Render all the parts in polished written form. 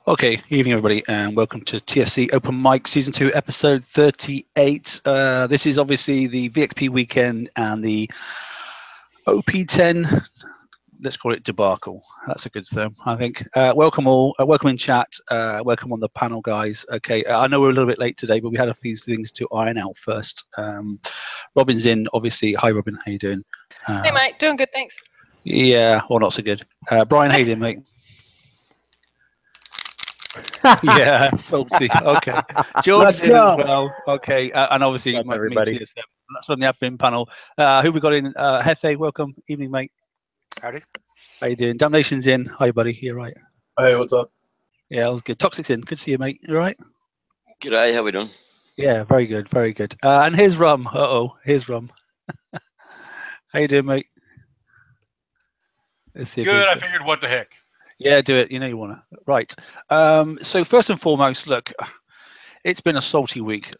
Okay, evening everybody, and welcome to TFC Open Mic Season 2, Episode 38. This is obviously the VXP weekend and the OP10, let's call it debacle. That's a good term, I think. Welcome all, welcome in chat, welcome on the panel, guys. Okay, I know we're a little bit late today, but we had a few things to iron out first. Robin's in, obviously. Hi, Robin, how you doing? Hey, mate, doing good, thanks. Yeah, well, not so good. Brian, how you doing, mate? Yeah, salty. Okay, George's in as well. Okay, and obviously What's up, everybody? TSM. That's from the admin panel. Who we got in? Hefe, welcome. Evening, mate. Howdy. How you doing? Damnation's in. Hi, buddy. You right? Hey, what's up? Yeah, all good. Toxic's in. Good to see you, mate. You all right? G'day, how we doing? Yeah, very good, very good. And here's Rum. Here's Rum. How you doing, mate? Let's see. Good. I figured, what the heck? Yeah, do it. You know you want to. Right. So first and foremost, look, it's been a salty week.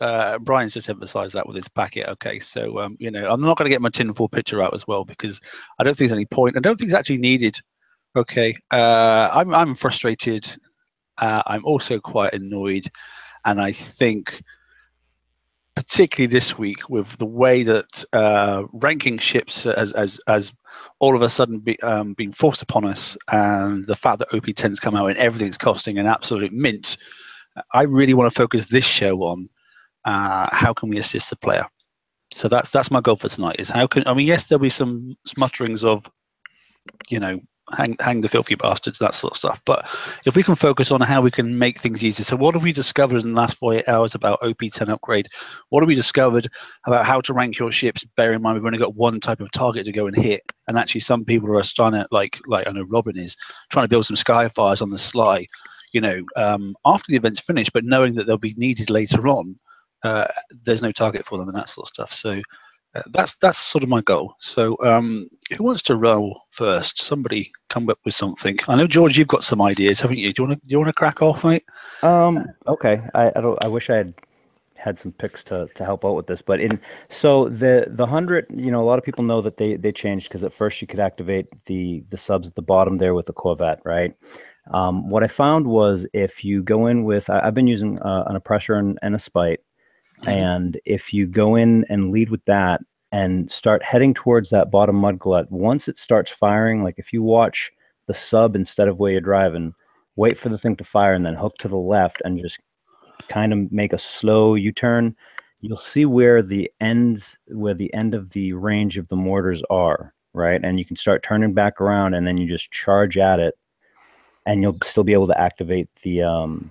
Brian's just emphasised that with his packet. Okay, so you know, I'm not going to get my tinfoil picture out as well because I don't think there's any point. I don't think it's actually needed. Okay, I'm frustrated. I'm also quite annoyed, and I think, particularly this week, with the way that ranking ships as all of a sudden being forced upon us, and the fact that OP10's come out and everything's costing an absolute mint, I really want to focus this show on how can we assist the player. So that's my goal for tonight. Is how can, I mean, yes, there'll be some smutterings of, you know, hang the filthy bastards, that sort of stuff. But if we can focus on how we can make things easier. So what have we discovered in the last 48 hours about OP10 upgrade? What have we discovered about how to rank your ships? Bear in mind, we've only got one type of target to go and hit. And actually some people are trying to, like I know Robin is, trying to build some Skyfires on the sly, you know, after the event's finished, but knowing that they'll be needed later on, there's no target for them and that sort of stuff. So that's sort of my goal. So who wants to roll first? Somebody come up with something. I know, George, you've got some ideas, haven't you? Do you want to crack off, mate? Okay. I wish I had some picks to help out with this, but so the 100, you know, a lot of people know that they changed, because at first you could activate the subs at the bottom there with the Corvette, right? What I found was, if you go in with, I've been using an oppressor and a spite. And if you go in and lead with that and start heading towards that bottom mud glut, once it starts firing, like if you watch the sub instead of where you're driving, wait for the thing to fire and then hook to the left and just kind of make a slow U-turn, you'll see where the end of the range of the mortars are, right? And you can start turning back around, and then you just charge at it, and you'll still be able to activate the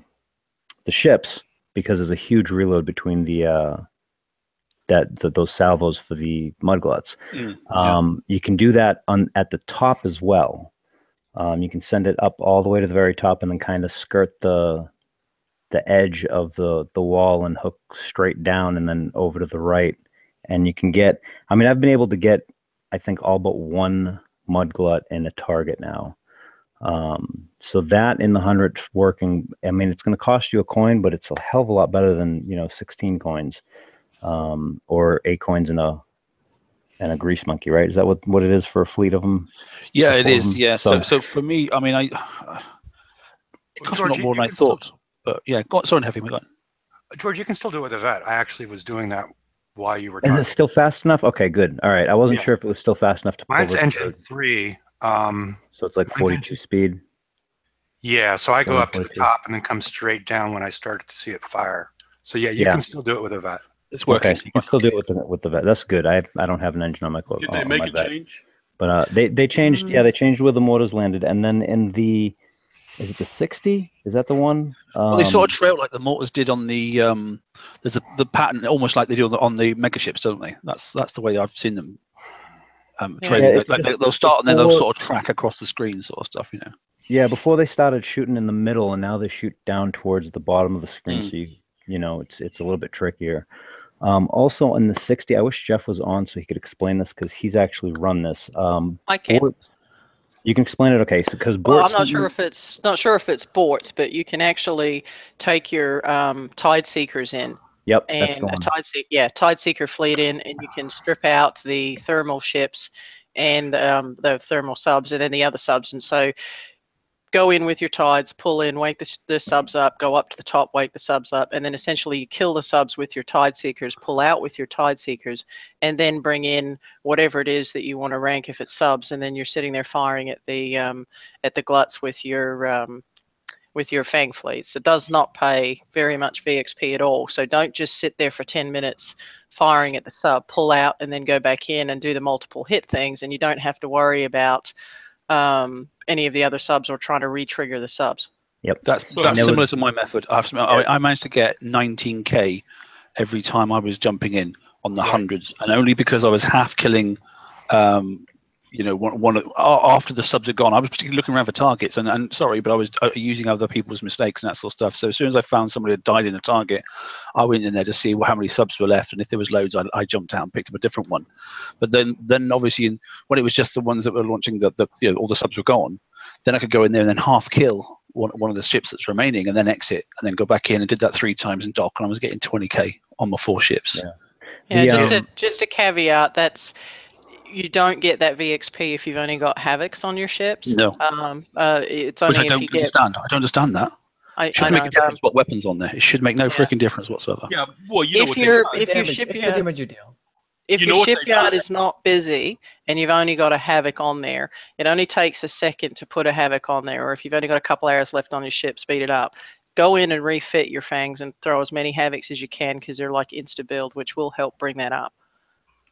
ships, because there's a huge reload between those salvos for the mud gluts. You can do that at the top as well. You can send it up all the way to the very top and then kind of skirt the edge of the wall and hook straight down and then over to the right. And you can get, I mean, I've been able to get, I think, all but one mud glut in a target now. So that in the 100's working. I mean, it's going to cost you a coin, but it's a hell of a lot better than, you know, 16 coins, or 8 coins and a grease monkey, right? Is that what it is for a fleet of them? Yeah, it is. Yeah. So for me, I mean, it costs a lot more than I thought. But yeah, sorry, Heavy. George, you can still do it with a vet. I actually was doing that while you were talking. Is it still fast enough? Okay, good. All right. I wasn't sure if it was still fast enough to pull. Mine's engine 3. So it's like 42 speed. Yeah, so I go up to the top and then come straight down when I started to see it fire. So yeah, you can still do it with a vet. It's working. Okay, so you can still do it with the vet. That's good. I don't have an engine on my Cloak. Did they make a change? But they changed. Yeah, they changed where the mortars landed, and then in the, is it the 60? Is that the one? Well, they sort of trail like the mortars did on the there's the pattern almost like they do on the mega ships, don't they? That's the way I've seen them. Trailing. Like they'll start and then they'll sort of track across the screen, sort of stuff, you know. Yeah, before they started shooting in the middle, and now they shoot down towards the bottom of the screen, so you know it's a little bit trickier. Also in the 60, I wish Jeff was on so he could explain this, because he's actually run this. I can. You can explain it, okay? So because I'm not sure if it's Borts, but you can actually take your Tide Seekers in. Yep, and that's the one. Tide Seeker fleet in, and you can strip out the thermal ships and the thermal subs, and then the other subs, and so go in with your tides, pull in, wake the subs up, go up to the top, wake the subs up, and then essentially you kill the subs with your tide seekers, pull out with your tide seekers, and then bring in whatever it is that you want to rank if it's subs, and then you're sitting there firing at the gluts with your fang fleets. It does not pay very much VXP at all. So don't just sit there for 10 minutes firing at the sub, pull out, and then go back in and do the multiple hit things, and you don't have to worry about any of the other subs or trying to re-trigger the subs. Yep. That's similar to my method. I managed to get 19k every time I was jumping in on the hundreds, and only because I was half killing after the subs had gone, I was particularly looking around for targets, and sorry, but I was using other people's mistakes and that sort of stuff. So as soon as I found somebody had died in a target, I went in there to see how many subs were left, and if there was loads, I jumped out and picked up a different one. But then obviously, when it was just the ones that were launching, all the subs were gone, then I could go in there and then half kill one of the ships that's remaining, and then exit, and then go back in and did that 3 times and dock, and I was getting 20k on my 4 ships. Just a caveat, that's you don't get that VXP if you've only got Havocs on your ships. No. It's only Which I don't understand. I don't understand that. It shouldn't make a difference what weapons on there. It should make no freaking difference whatsoever. Yeah, well, you know if your shipyard is not busy and you've only got a Havoc on there, it only takes a second to put a Havoc on there. Or if you've only got a couple hours left on your ship, speed it up. Go in and refit your fangs and throw as many Havocs as you can, because they're like insta-build, which will help bring that up.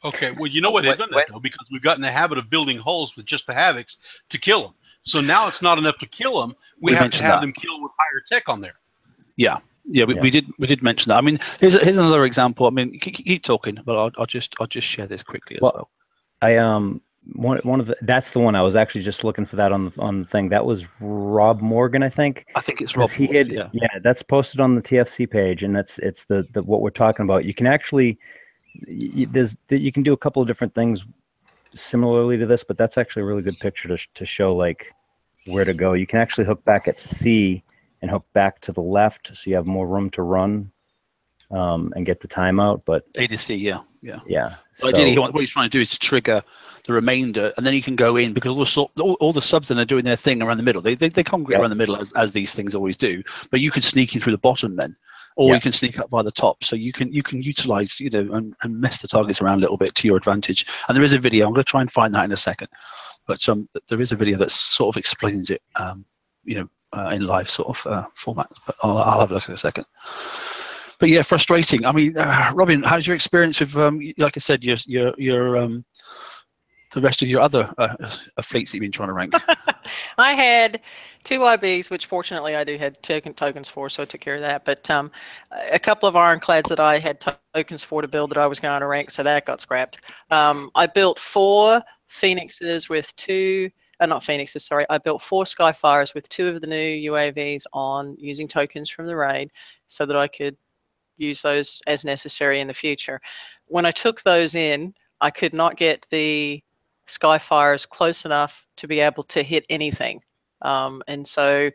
Okay, well, you know why they've done that, though? Because we've gotten in the habit of building hulls with just the Havocs to kill them. So now it's not enough to kill them. We have to have them kill with higher tech on there. Yeah, we did mention that. I mean, here's another example. I mean, keep talking, but I'll just share this quickly as well. One of the, that's the one I was actually just looking for that on the thing. That was Rob Morgan, I think. I think it's Rob. Yeah, that's posted on the TFC page, and it's the what we're talking about. You can actually. You can do a couple of different things similarly to this, but that's actually a really good picture to show like where to go. You can actually hook back at C and hook back to the left, so you have more room to run and get the timeout. But A to C, yeah. So, ideally, what he's trying to do is to trigger the remainder, and then you can go in, because all the subs then are doing their thing around the middle. They congregate around the middle as these things always do, but you can sneak in through the bottom then. Or you can sneak up by the top, so you can utilize and mess the targets around a little bit to your advantage. And there is a video. I'm going to try and find that in a second, but there is a video that sort of explains it, in live sort of format. But I'll have a look in a second. But yeah, frustrating. I mean, Robin, how's your experience with like I said, your the rest of your other fleets that you've been trying to rank? I had 2 IBs, which fortunately I do had tokens for, so I took care of that. But a couple of ironclads that I had tokens for to build that I was going to rank, so that got scrapped. I built 4 Phoenixes with 2, not Phoenixes, sorry. I built 4 Skyfires with 2 of the new UAVs on using tokens from the raid, so that I could use those as necessary in the future. When I took those in, I could not get the Skyfires close enough to be able to hit anything, and I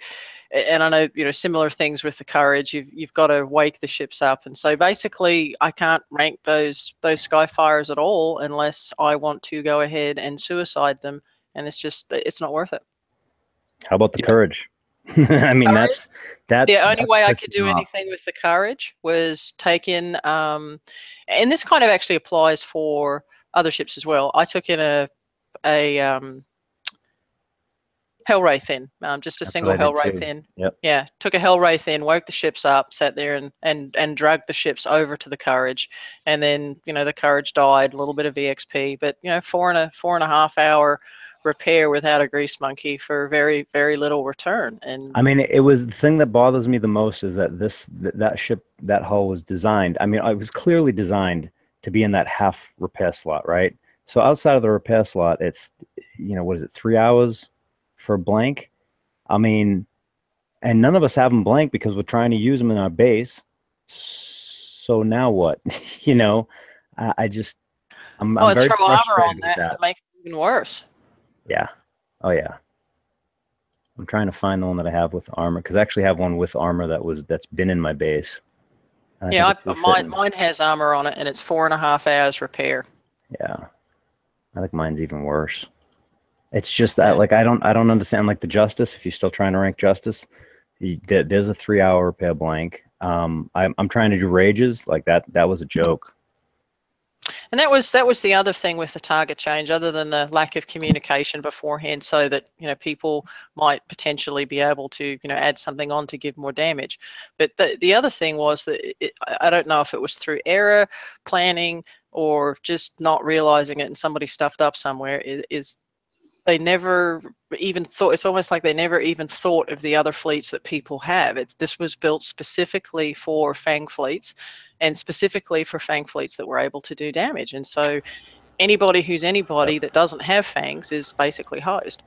know similar things with the Courage. You've got to wake the ships up, and so basically I can't rank those Skyfires at all unless I want to go ahead and suicide them, and it's not worth it. How about the Courage? I mean, Courage? that's the only way I could do anything with the Courage was take in, and this kind of actually applies for other ships as well. I took in a Hellwraith in, just a single Hellwraith in. Yep. Yeah, took a Hellwraith in, woke the ships up, sat there and dragged the ships over to the Courage, and then the Courage died. A little bit of VXP, but 4.5 hour repair without a grease monkey for very, very little return. And I mean, it was the thing that bothers me the most is that that ship, that hull was designed. I mean, it was clearly designed to be in that half repair slot, right? So outside of the repair slot, it's what is it, 3 hours for a blank? I mean, and none of us have them blank because we're trying to use them in our base. So now what? I'm very throw armor on frustrated that. with It makes it even worse. Yeah. Oh yeah. I'm trying to find the one that I have with armor, because I actually have one with armor that's been in my base. Yeah, mine has armor on it, and it's 4.5 hours repair. Yeah, I think mine's even worse. It's just that, like, I don't understand, like, the Justice. If you're still trying to rank Justice, there's a 3-hour repair blank. I'm trying to do Rages, like that was a joke. And that was the other thing with the target change, other than the lack of communication beforehand, so that people might potentially be able to add something on to give more damage. But the other thing was that I don't know if it was through error, planning, or just not realizing it and somebody stuffed up somewhere, is they never even thought. It's almost like they never even thought of the other fleets that people have. This was built specifically for Fang fleets, and specifically for Fang fleets that were able to do damage. And so anybody that doesn't have Fangs is basically hosed.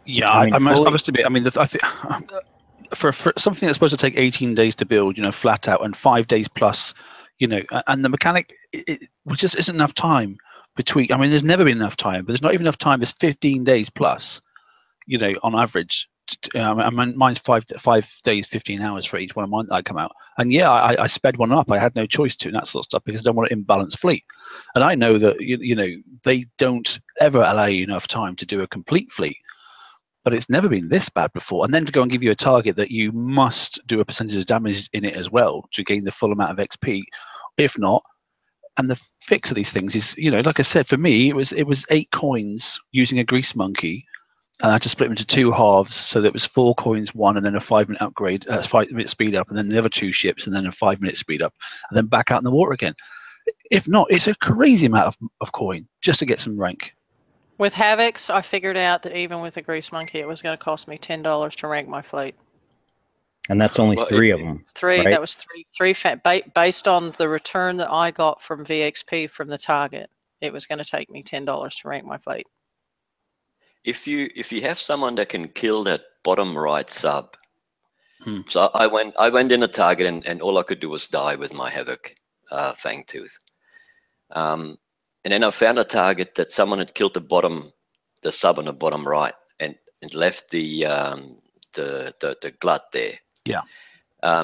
Yeah, I must admit, I mean, I think for something that's supposed to take 18 days to build, flat out, and 5 days plus, and the mechanic, it just isn't enough time between. I mean, there's never been enough time, but there's not even enough time. There's 15 days plus, on average. Mine's 5 days, 15 hours for each one of mine that I come out. And yeah, I sped one up. I had no choice to, and that sort of stuff, because I don't want an imbalanced fleet. And I know that they don't ever allow you enough time to do a complete fleet. But it's never been this bad before. And then to go and give you a target that you must do a percentage of damage in it as well to gain the full amount of XP. If not, and the fix of these things is, like I said, for me, it was 8 coins using a grease monkey. And I had to split them into 2 halves, so that it was 4 coins, 1, and then a 5-minute upgrade, 5-minute speed up, and then the other 2 ships, and then a 5-minute speed up, and then back out in the water again. If not, it's a crazy amount of coin just to get some rank. With Havocs, I figured out that even with a grease monkey, it was going to cost me $10 to rank my fleet. And that's only 3 of them. 3. Right? That was three based on the return that I got from VXP from the target. It was going to take me $10 to rank my fleet. If you have someone that can kill that bottom right sub, so I went in a target and all I could do was die with my Havoc Fangtooth. And then I found a target that someone had killed the sub on the bottom right, and left the glut there. Yeah.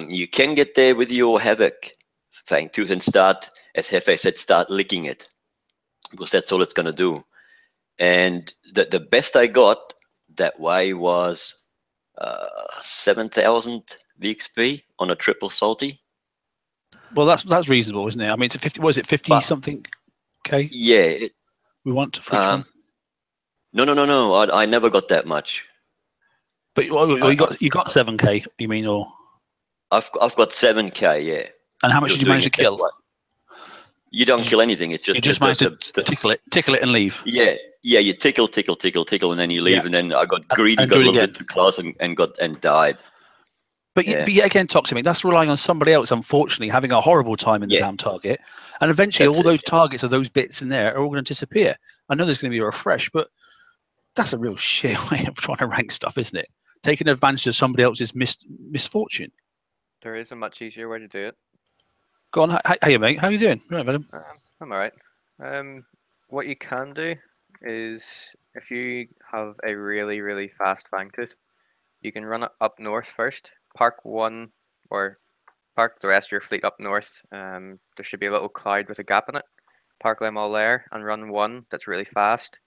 You can get there with your Havoc Fangtooth and start, as Hefe said, start licking it, because that's all it's going to do. And the best I got that way was 7,000 VXP on a triple salty. Well, that's reasonable, isn't it? I mean, it's 50. Was it 50 something? Okay. Yeah. We want for each one. No. I never got that much. But you got 7K. You mean, or? I've got 7K. Yeah. And how much did you manage to kill? You don't kill anything. It's just you just managed to tickle it, and leave. Yeah. You tickle, and then you leave. Yeah. And then I got greedy, got a little bit too close, and died. But yet again, Toxic, that's relying on somebody else, unfortunately, having a horrible time in the damn target. And eventually all those targets of those bits in there are all going to disappear. I know there's going to be a refresh, but that's a real shit way of trying to rank stuff, isn't it? Taking advantage of somebody else's misfortune. There is a much easier way to do it. Go on. Hey, mate. How are you doing? Right, madam. I'm all right. What you can do is, if you have a really, really fast Fangtooth, you can run it up north first. Park one, or park the rest of your fleet up north. There should be a little cloud with a gap in it. Park them all there and run one that's really fast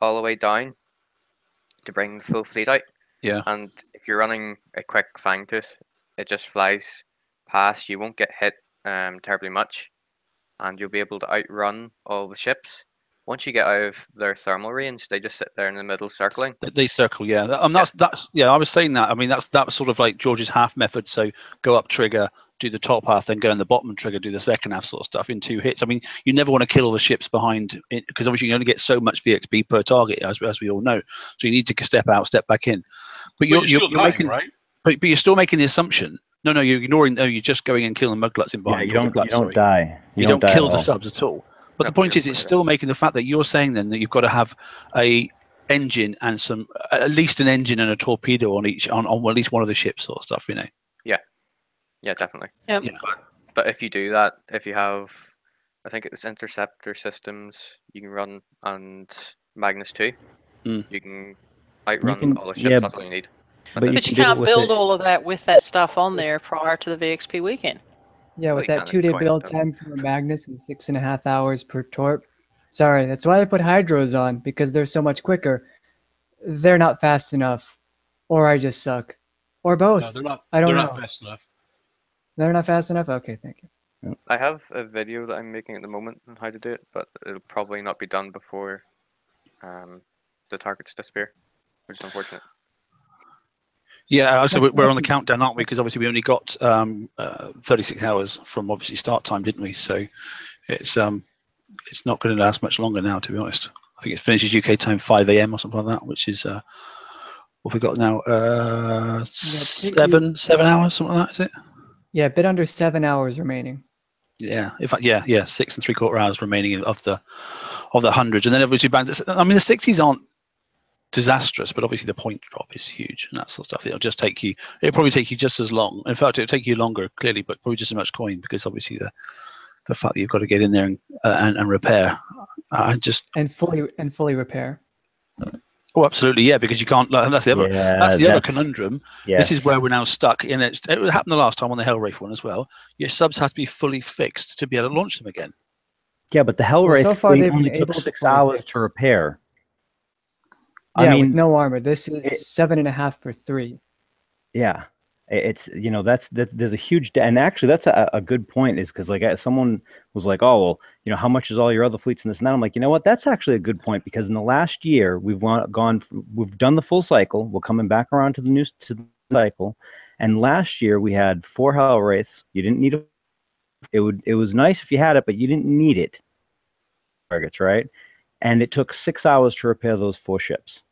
all the way down to bring the full fleet out. Yeah. And if you're running a quick Fangtooth, it just flies past. You won't get hit terribly much, and you'll be able to outrun all the ships. Once you get out of their thermal range, they just sit there in the middle circling. They circle, yeah. That's I was saying that. I mean, that's sort of like George's half method. So go up trigger, do the top half, then go in the bottom trigger, do the second half sort of stuff in 2 hits. I mean, you never want to kill all the ships behind it, because obviously you only get so much VXP per target, as we all know. So you need to step out, step back in. But you're making, right? But you're still making the assumption. No, you're ignoring. No, you're just going and killing mudgluts in behind. Yeah, you don't die. You don't kill the subs at all. But the point is, it's still making the fact that you're saying then that you've got to have a engine and at least an engine and a torpedo on at least one of the ships, sort of stuff, Yeah, definitely. Yep. Yeah. But if you do that, if you have, I think it's interceptor systems you can run, and Magnus 2, you can outrun all the ships. That's all you need. But you can't build all of that with that stuff on there prior to the VXP weekend. Yeah, with that 2-day build time for a Magnus and 6.5 hours per torp, Sorry, that's why I put hydros on, because they're so much quicker. They're not fast enough, or I just suck, or both. No, they're not. I don't know. They're not fast enough. They're not fast enough? Okay, thank you. I have a video that I'm making at the moment on how to do it, but it'll probably not be done before the targets disappear, which is unfortunate. Yeah, so we're on the countdown, aren't we? Because obviously we only got 36 hours from obviously start time, didn't we? So it's not going to last much longer now, to be honest. I think it finishes UK time 5 AM or something like that, which is what we got now, 7 hours, something like that, is it? Yeah, a bit under 7 hours remaining. Yeah, in fact, yeah, 6 3/4 hours remaining of the hundreds, and then obviously back. I mean, the 60s aren't disastrous, but obviously the point drop is huge and that sort of stuff. It'll probably take you just as long. In fact, it'll take you longer, clearly, but probably just as much coin, because obviously the fact that you've got to get in there and repair, and fully repair. Oh, absolutely, yeah, because you can't. That's the other. Yeah, that's the other conundrum. Yes. This is where we're now stuck. And it happened the last time on the Hellwraith one as well. Your subs have to be fully fixed to be able to launch them again. Yeah, but the Hellwraith so far they've only been took able to 6 fully hours fix. to repair. Yeah, I mean, with no armor. This is 7.5 for 3. Yeah, it's there's a huge and actually that's a good point, is because like someone was like, oh well, how much is all your other fleets and this and that. I'm like, you know what, that's actually a good point, because in the last year we've done the full cycle. We're coming back around to the cycle, and last year we had 4 Hellwraiths. You didn't need it was nice if you had it, but you didn't need it. Targets, right? And it took 6 hours to repair those 4 ships.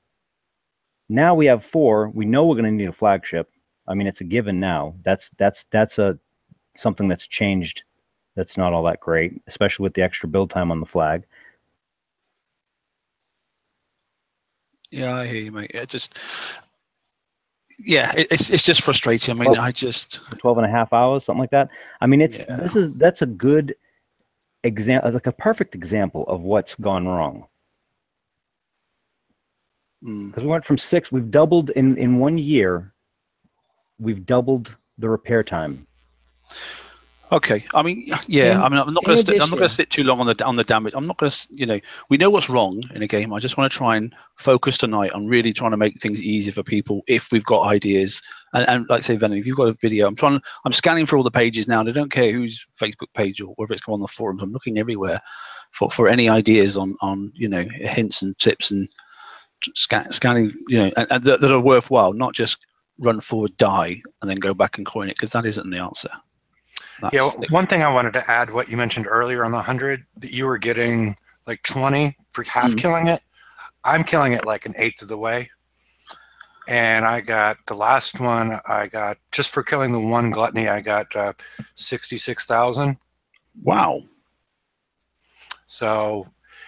Now we have 4. We know we're going to need a flagship. I mean, it's a given now. That's something that's changed. That's not all that great, especially with the extra build time on the flag. Yeah, I hear you, mate. It's just frustrating. I mean, 12.5 hours, something like that. I mean, that's a good example, like a perfect example of what's gone wrong. Because we went from 6, we've doubled in 1 year. We've doubled the repair time. Okay, I mean, yeah, I'm not going to sit too long on the damage. I'm not going to, we know what's wrong in a game. I just want to try and focus tonight on really trying to make things easier for people if we've got ideas. And like I say, Venom, if you've got a video, I'm scanning for all the pages now, and I don't care whose Facebook page or whether it's come on the forums. I'm looking everywhere for any ideas on hints and tips and scanning, and that are worthwhile, not just run forward, die, and then go back and coin it, because that isn't the answer. One thing I wanted to add, what you mentioned earlier on the 100, that you were getting like 20 for half killing it. I'm killing it like an 1/8 of the way. And I got the last one, just for killing the 1 gluttony, I got 66,000. Wow. So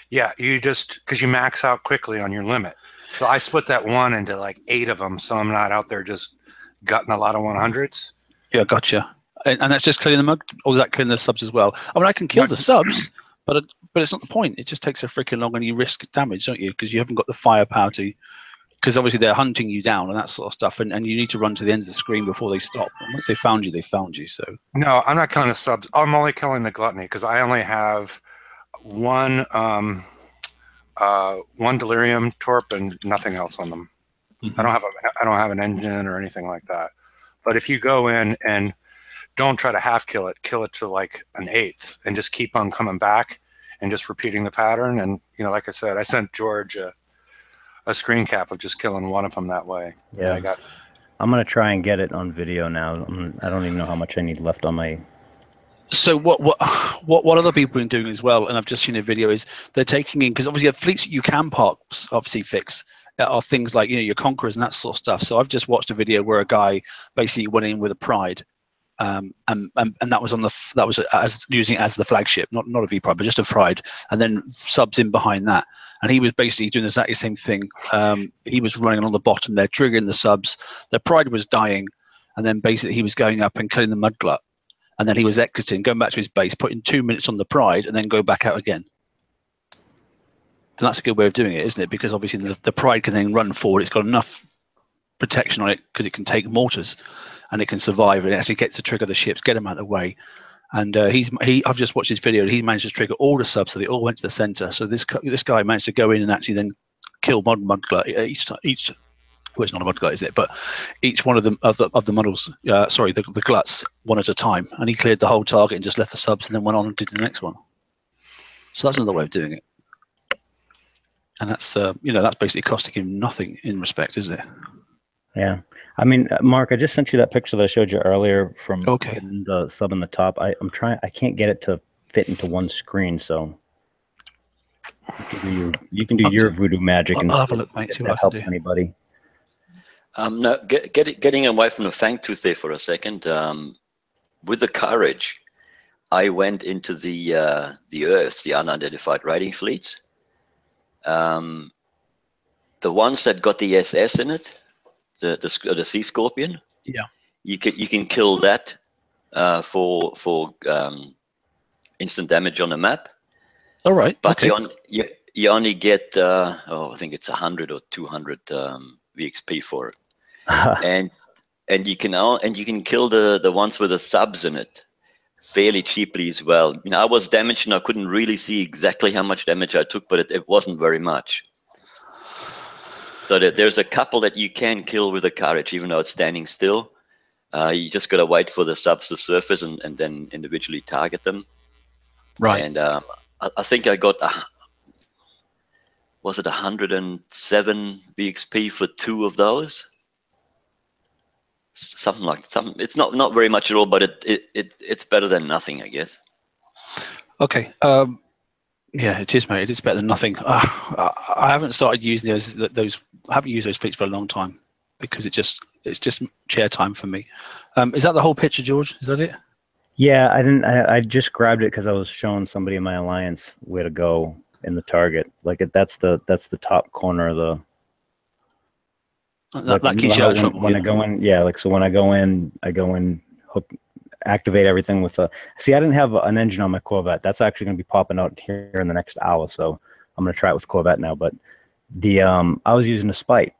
yeah, because you max out quickly on your limit. So I split that 1 into like 8 of them, so I'm not out there just gutting a lot of 100s. Yeah, gotcha. And that's just clearing the mug, or is that clearing the subs as well? I mean, I can kill the subs, but it's not the point. It just takes a freaking long, and you risk damage, don't you? Because you haven't got the firepower to. Because obviously they're hunting you down and that sort of stuff, and you need to run to the end of the screen before they stop. And once they found you, they found you. So no, I'm not killing the subs. I'm only killing the gluttony, because I only have one delirium torp and nothing else on them. I don't have an engine or anything like that. But if you go in and don't try to half kill it to like an 1/8, and just keep on coming back and just repeating the pattern. And like I said, I sent George a screen cap of just killing 1 of them that way. Yeah, I'm gonna try and get it on video now. I don't even know how much I need left on my. So what other people have been doing as well, and I've just seen a video, is they're taking in, because obviously the fleets that you can obviously fix are things like your Conquerors and that sort of stuff. So I've just watched a video where a guy basically went in with a Pride, and that was using it as the flagship, not a V Pride, but just a Pride, and then subs in behind that, and he was basically doing exactly the same thing. He was running on the bottom there, triggering the subs. The Pride was dying, and then basically he was going up and killing the Mudglut. And then he was exiting, going back to his base, putting 2 minutes on the Pride, and then go back out again. So that's a good way of doing it, isn't it? Because obviously the Pride can then run forward. It's got enough protection on it because it can take mortars, and it can survive. And it actually gets to trigger the ships, get them out of the way, And I've just watched his video, and he managed to trigger all the subs, so they all went to the center. So this guy managed to go in and actually then kill Mudglut each. Well, it's not a Mudglut, is it? But each one of them of the models, sorry, the gluts, one at a time, and he cleared the whole target and just left the subs, and then went on and did the next one. So that's another way of doing it. And that's that's basically costing him nothing in respect, is it? Yeah. I mean, Mark, I just sent you that picture that I showed you earlier from the sub in the top. I can't get it to fit into one screen, so you can do your voodoo magic and I'll have a look, mate, see what that helps anybody. No, getting away from the Fangtooth there for a second. With the courage, I went into the Earths, the unidentified raiding fleets. The ones that got the SS in it, the Sea Scorpion. Yeah. You can kill that for instant damage on the map. All right. But you only get I think it's 100 or 200 VXP for it. and you can kill the ones with the subs in it fairly cheaply as well. I was damaged and I couldn't really see exactly how much damage I took, but it wasn't very much. So there's a couple that you can kill with a courage, even though it's standing still. You just got to wait for the subs to surface and then individually target them. Right. And I think I got, was it 107 VXP for 2 of those? Something. It's not very much at all, but it's better than nothing, I guess. Okay. Yeah, it is, mate. It is better than nothing. I haven't started using those. I haven't used those fleets for a long time because it's just chair time for me. Is that the whole picture, George? Is that it? Yeah, I didn't. I just grabbed it because I was showing somebody in my alliance where to go in the target. Like that's the top corner of the. That keeps you out of trouble. When I go in, yeah. Like so, when I go in, hook, activate everything with a. See, I didn't have an engine on my Corvette. That's actually going to be popping out here in the next hour. So I'm going to try it with Corvette now. But the I was using a Spite,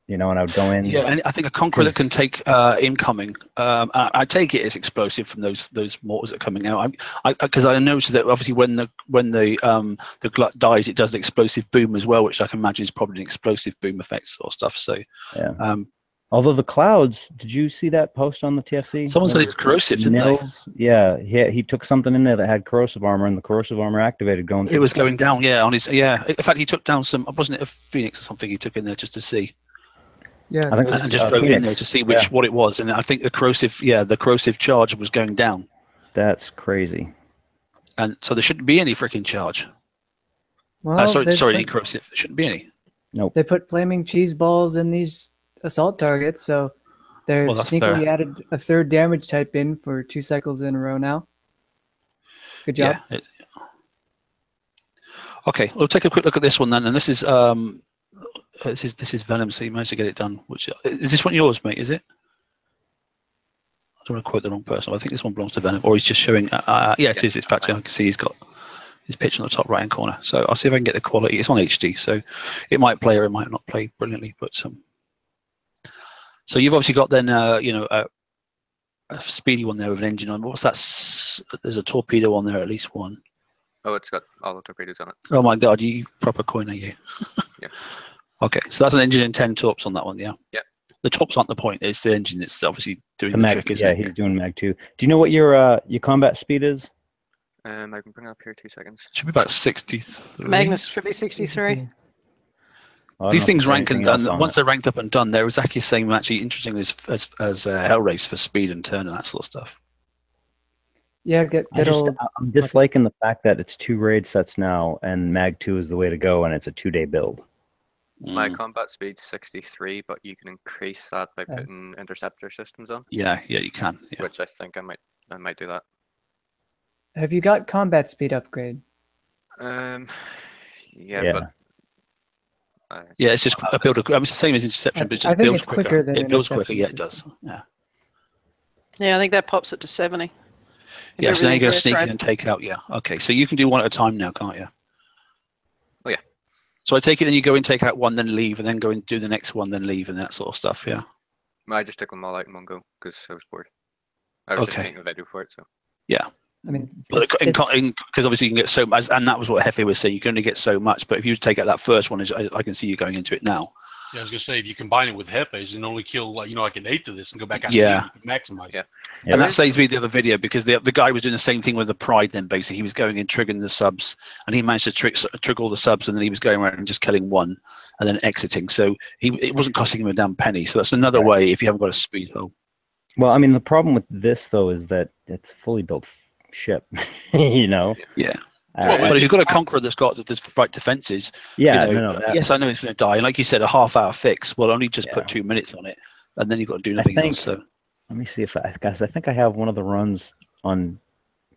and I would go in. Yeah, and I think a Conqueror that can take incoming. I take it as explosive from those mortars that are coming out. Because I noticed that obviously when the glut dies, it does an explosive boom as well, which I can imagine is probably an explosive boom effect sort of stuff. So yeah. Although the clouds, did you see that post on the TFC? Someone said it's corrosive, didn't they? Yeah, he took something in there that had corrosive armor, and the corrosive armor activated going. It was going down, yeah. On his, yeah. In fact, he took down some. Wasn't it a Phoenix or something? He took in there just to see. Yeah, I think and just throw it in there to see what it was, and I think the corrosive charge was going down. That's crazy. And so there shouldn't be any freaking charge. Well, sorry, any corrosive. There shouldn't be any. Nope. They put flaming cheese balls in these assault targets, so they're sneakily added a 3rd damage type in for 2 cycles in a row now. Good job. Yeah. Okay, we'll take a quick look at this one then, and this is Venom, so you managed to get it done. Which is this one yours, mate? Is it? I don't want to quote the wrong person. I think this one belongs to Venom, or he's just showing. Yeah, it is. In fact, I can see he's got his picture on the top right-hand corner. So I'll see if I can get the quality. It's on HD, so it might play or it might not play brilliantly, but So you've obviously got then, a speedy one there with an engine on. What's that? There's a torpedo on there, at least one. Oh, it's got all the torpedoes on it. Oh my God, you proper coin, are you? Yeah. Okay, so that's an engine and 10 torps on that one, yeah? Yeah. The torps aren't the point, it's the engine that's obviously doing the trick, isn't it? Yeah, he's doing Mag 2. Do you know what your combat speed is? I can bring it up here 2 seconds. It should be about 63. Magnus should be 63. These things rank and once they're ranked up and done, they're exactly the same, actually interesting as Hellrace for speed and turn and that sort of stuff. Yeah, I'm disliking the fact that it's 2 raid sets now, and Mag 2 is the way to go, and it's a 2-day build. My combat speed's 63, but you can increase that by putting interceptor systems on. Yeah, you can. Yeah. Which I think I might do that. Have you got combat speed upgrade? Yeah. But. Yeah, it's just a build. It's the same as interception, but it just builds quicker. It builds quicker. Yeah, it does. Yeah. Yeah, I think that pops it to 70. Yeah, so now you're going to sneak in and take out. Yeah. Okay, so you can do one at a time now, can't you? Oh yeah. So I take it, then you go and take out one, then leave, and then go and do the next one, then leave, and that sort of stuff. Yeah. I just took them all out in one go because I was bored. I was just making a video for it, so. Yeah. I mean, because obviously you can get so much, and that was what Hefe was saying. You can only get so much, but if you take out that first one, I can see you going into it now. Yeah, I was gonna say if you combine it with Hefes and only kill like an eighth of this and go back out, Yeah, you can maximize. Yeah. And that saves me the other video because the guy was doing the same thing with the Pride. Then basically he was going in triggering the subs, and he managed to trigger all the subs, and then he was going around and just killing one, and then exiting. So it wasn't costing him a damn penny. So that's another way if you haven't got a speed hull. Well, I mean, the problem with this though is that it's a fully built ship. You know. Yeah. But if you've got a Conqueror that's got the right defenses, yeah, you know, yes, I know it's going to die. And like you said, a half-hour fix. Well, only just put 2 minutes on it, and then you've got to do nothing else. So let me see if I think I have one of the runs on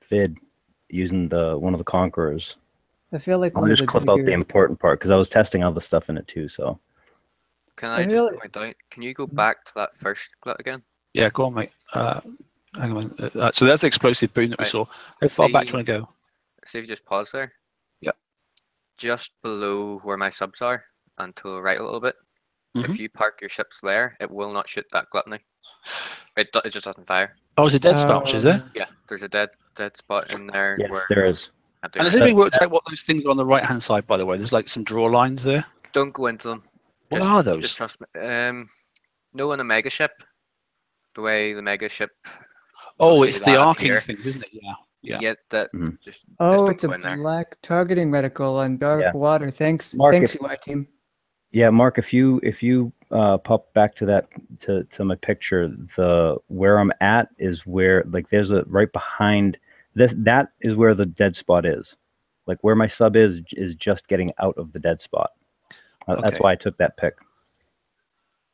vid using one of the Conquerors. I feel like I'll just clip out the important part because I was testing other stuff in it too. So can I just point out? Can you go back to that first glut again? Yeah, go on, mate. Hang on. So that's the explosive boom that we saw. How far back do you want to go? See if you just pause there. Yeah. Just below where my subs are and to the right a little bit. If you park your ships there, it will not shoot that gluttony. It just doesn't fire. Oh, it's a dead spot, is there? Yeah, there's a dead spot in there. Yes, there is. And has anybody worked out what those things are on the right-hand side, by the way? There's like some draw lines there. Don't go into them. What are those? Just trust me. No, on a mega ship. The way the mega ship. Oh, it's the arcing thing, isn't it? Yeah. Yeah, that just it's a black targeting reticle on dark water. Thanks, Mark, UI team. Yeah, Mark, if you pop back to that to my picture, where I'm at is where there's a right behind this. That is where the dead spot is. Like where my sub is just getting out of the dead spot. That's why I took that pic.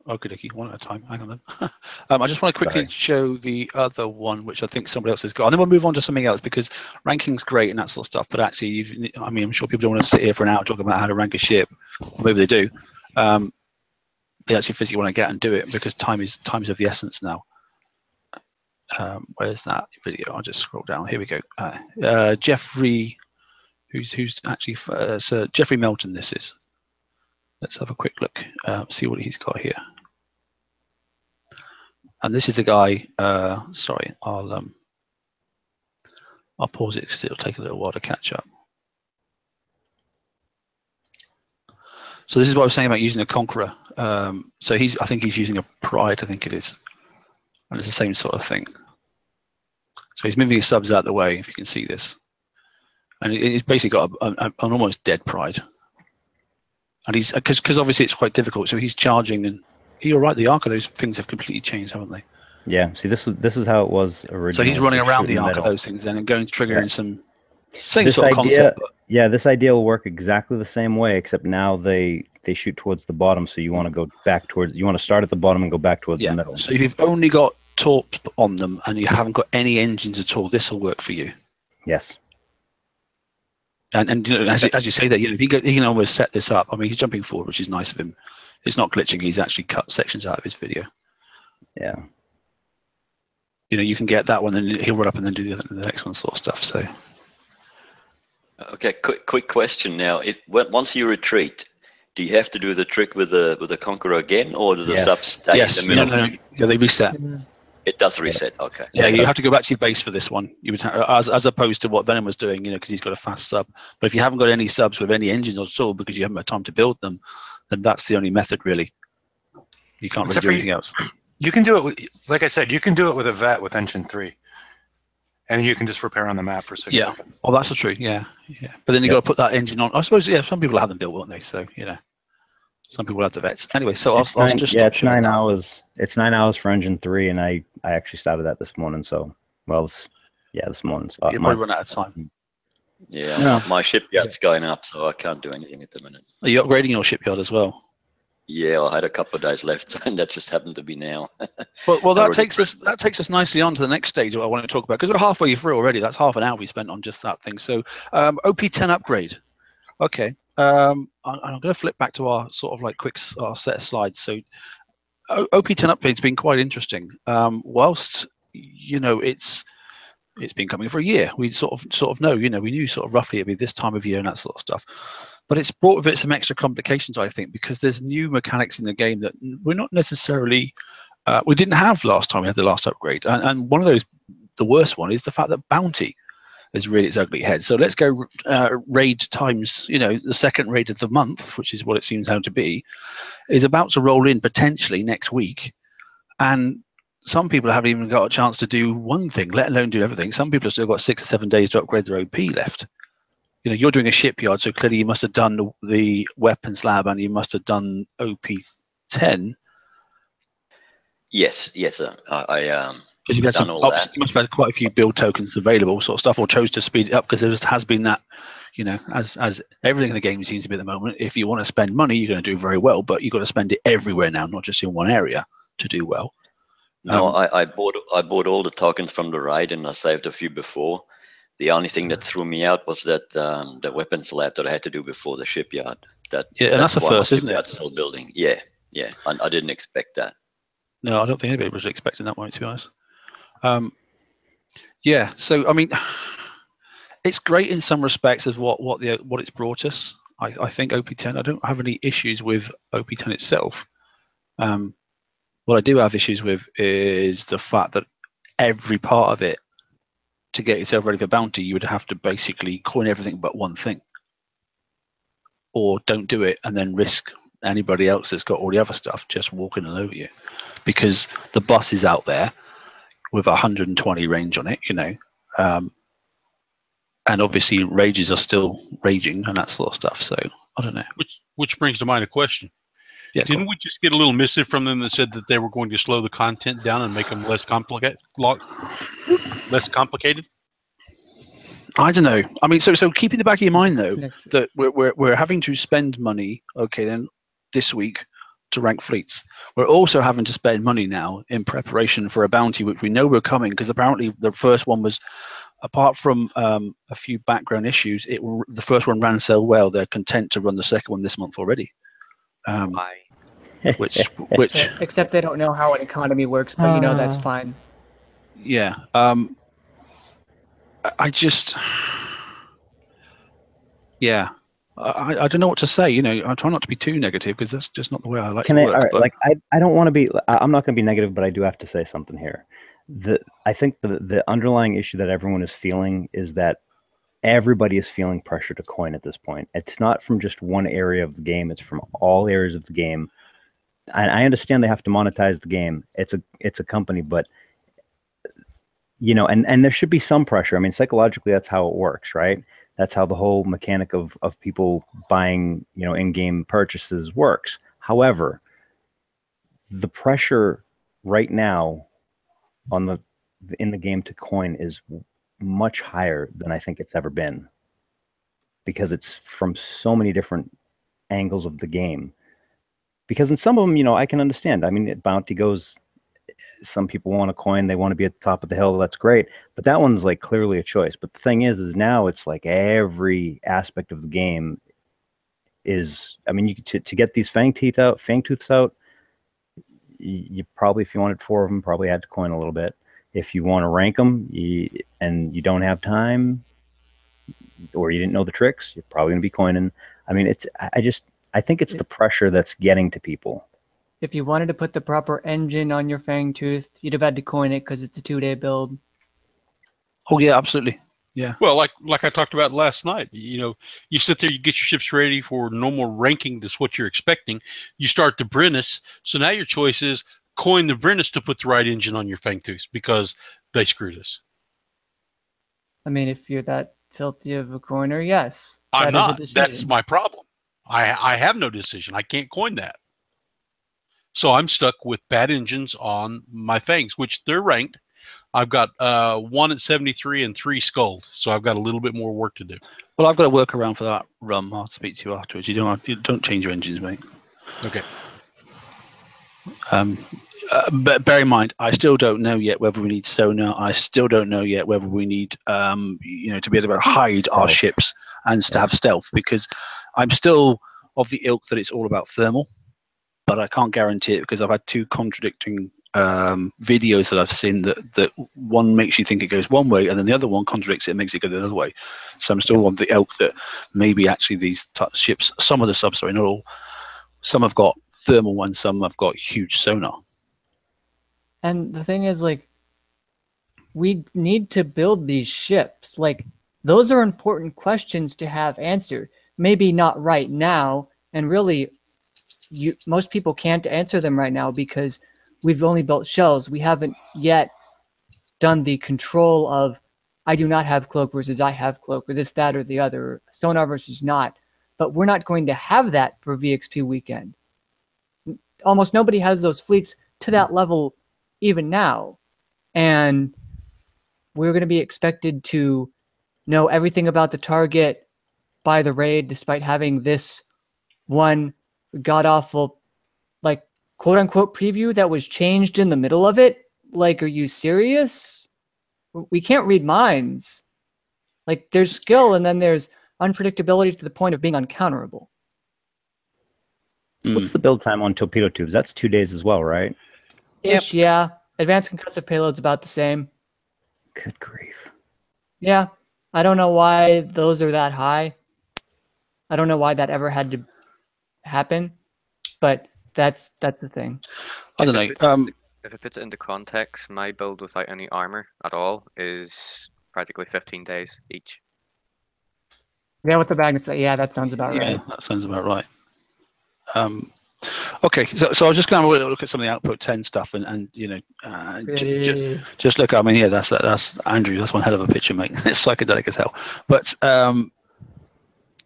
Okay, one at a time. Hang on then. I just want to quickly show the other one, which I think somebody else has got. And then we'll move on to something else because ranking's great and that sort of stuff. But actually, I'm sure people don't want to sit here for an hour talking about how to rank a ship. Or maybe they do. They actually physically want to get and do it because time is of the essence now. Where's that video? I'll just scroll down. Here we go. Jeffrey, who's actually Sir Jeffrey Melton. This is. Let's have a quick look, see what he's got here. And this is the guy. Sorry, I'll pause it because it'll take a little while to catch up. So this is what I was saying about using a Conqueror. So I think he's using a Pride. I think it is, and it's the same sort of thing. So he's moving his subs out of the way. If you can see this, and he's basically got an almost dead Pride. And he's because obviously it's quite difficult, so he's charging. And you're right, the arc of those things have completely changed, haven't they? Yeah. See, this is how it was originally. So he's running around the arc of those things then and going triggering some same sort of concept. Yeah, this idea will work exactly the same way, except now they shoot towards the bottom. So you want to go back towards. You want to start at the bottom and go back towards the middle. So if you've only got torps on them and you haven't got any engines at all, this will work for you. Yes. And as you say that, he can almost set this up. I mean, he's jumping forward, which is nice of him. It's not glitching. He's actually cut sections out of his video. Yeah. You can get that one, and he'll run up and then do the next one, sort of stuff. So. Okay, quick question now. Once you retreat, do you have to do the trick with the Conqueror again, or do the subs stay in the middle? No. Yeah, they reset. It does reset. Okay. Yeah, you have to go back to your base for this one. You would as opposed to what Venom was doing, because he's got a fast sub. But if you haven't got any subs with any engines at all because you haven't had time to build them, then that's the only method really. You can't really do anything else. You can do it with, like I said, you can do it with a vet with engine 3, and you can just repair on the map for 6 seconds. Oh, that's the truth. Yeah. But then you got to put that engine on. I suppose some people have them built, won't they? So some people have the vets. Anyway, so I'll just it's 9 hours. It's 9 hours for engine 3, and I actually started that this morning. So this morning. So you'll probably run out of time. Yeah, my shipyard's going up, so I can't do anything at the minute. Are you upgrading your shipyard as well? Yeah, I had a couple of days left, and that just happened to be now. well, that takes us nicely on to the next stage that I want to talk about because we're halfway through already. That's half an hour we spent on just that thing. So OP10 upgrade. Okay. I'm going to flip back to our sort of quick set of slides. So OP10 upgrade's been quite interesting. Whilst it's been coming for a year, we sort of know. We knew sort of roughly it'd be this time of year and that sort of stuff. But it's brought with it some extra complications, I think, because there's new mechanics in the game that we're not necessarily we didn't have last time we had the last upgrade. And one of those, the worst one, is the fact that bounty. has reared its ugly head. So let's go raid times, the second raid of the month, which is what it seems how to be, is about to roll in potentially next week. And some people haven't even got a chance to do one thing, let alone do everything. Some people have still got 6 or 7 days to upgrade their OP left. You're doing a shipyard, so clearly you must have done the weapons lab and you must have done OP10. Yes, sir. Because you must have had quite a few build tokens available, sort of stuff, or chose to speed it up because there has been that, as everything in the game seems to be at the moment. If you want to spend money, you're going to do very well, but you've got to spend it everywhere now, not just in one area to do well. No, I bought all the tokens from the raid, and I saved a few before. The only thing that threw me out was that the weapons lab that I had to do before the shipyard. And that's the first, isn't it? Still building. Yeah. I didn't expect that. No, I don't think anybody was expecting that one, to be honest. So I mean, it's great in some respects of what it's brought us. I think OP10. I don't have any issues with OP10 itself. What I do have issues with is the fact that every part of it, to get yourself ready for bounty, you would have to basically coin everything but one thing, or don't do it and then risk anybody else that's got all the other stuff just walking all over you, because the bus is out there with 120 range on it, and obviously rages are still raging and that sort of stuff. So I don't know. Which brings to mind a question. Yeah, didn't we just get a little missive from them that said that they were going to slow the content down and make them less complicated? I don't know. I mean, so keep in the back of your mind though that we're having to spend money. Okay, then this week to rank fleets. We're also having to spend money now in preparation for a bounty, which we know we're coming, because apparently the first one was, apart from a few background issues, the first one ran so well they're content to run the second one this month already. Which except they don't know how an economy works, but that's fine. Yeah. I just, I don't know what to say. I try not to be too negative because that's just not the way I like to work. I don't want to be. I'm not going to be negative, but I do have to say something here. I think the underlying issue that everyone is feeling is that everybody is feeling pressure to coin at this point. It's not from just one area of the game; it's from all areas of the game. I understand they have to monetize the game. It's a company, but and there should be some pressure. I mean, psychologically, that's how it works, right? That's how the whole mechanic of people buying, in-game purchases works. However, the pressure right now in the game to coin is much higher than I think it's ever been, because it's from so many different angles of the game. Because in some of them, I can understand. I mean, bounty goes. Some people want to coin, they want to be at the top of the hill. That's great, but that one's like clearly a choice. But the thing is now it's like every aspect of the game is. I mean, to get these fang tooths out, you probably, if you wanted 4 of them, probably had to coin a little bit. If you want to rank them and you don't have time, or you didn't know the tricks, you're probably going to be coining. I mean, I think it's the pressure that's getting to people. If you wanted to put the proper engine on your Fangtooth, you'd have had to coin it because it's a 2-day build. Oh yeah, absolutely. Yeah. Well, like I talked about last night, you sit there, you get your ships ready for normal ranking. That's what you're expecting. You start the Brennus, so now your choice is coin the Brennus to put the right engine on your Fangtooth because they screwed us. I mean, if you're that filthy of a coiner, yes. I'm not. That's my problem. I have no decision. I can't coin that. So I'm stuck with bad engines on my Fangs, which they're ranked. I've got 1 at 73 and 3 sculled, so I've got a little bit more work to do. Well, I've got to work around for that rum. I'll speak to you afterwards. You don't change your engines, mate. Okay. But bear in mind, I still don't know yet whether we need sonar. I still don't know yet whether we need, to be able to hide our ships and to have stealth, because I'm still of the ilk that it's all about thermal. But I can't guarantee it because I've had 2 contradicting videos that I've seen that one makes you think it goes one way and then the other one contradicts it and makes it go the other way. So I'm still on the ilk that maybe actually these ships, some of the subs, sorry, not all, some have got thermal and some have got huge sonar. And the thing is, we need to build these ships. Those are important questions to have answered. Maybe not right now, and really, most people can't answer them right now because we've only built shells. We haven't yet done the control of I do not have Cloak versus I have Cloak, or this, that, or the other, sonar versus not. But we're not going to have that for VXP weekend. Almost nobody has those fleets to that level even now. And we're going to be expected to know everything about the target by the raid, despite having this one god-awful, like, quote-unquote preview that was changed in the middle of it. Like, are you serious? We can't read minds. Like, there's skill, and then there's unpredictability to the point of being uncounterable. What's the build time on torpedo tubes? That's 2 days as well, right? Ish, yeah. Advanced concussive payload's about the same. Good grief. Yeah. I don't know why those are that high. I don't know why that ever had to happen, but that's the thing. I don't know. If it puts it into context, my build without any armor at all is practically 15 days each. Yeah, with the magnets, yeah, that sounds about right. Yeah, that sounds about right. Okay, so I was just going to have a little look at some of the output 10 stuff, and you know, just look. I mean, yeah, that's Andrew. That's one hell of a picture, mate. It's psychedelic as hell. But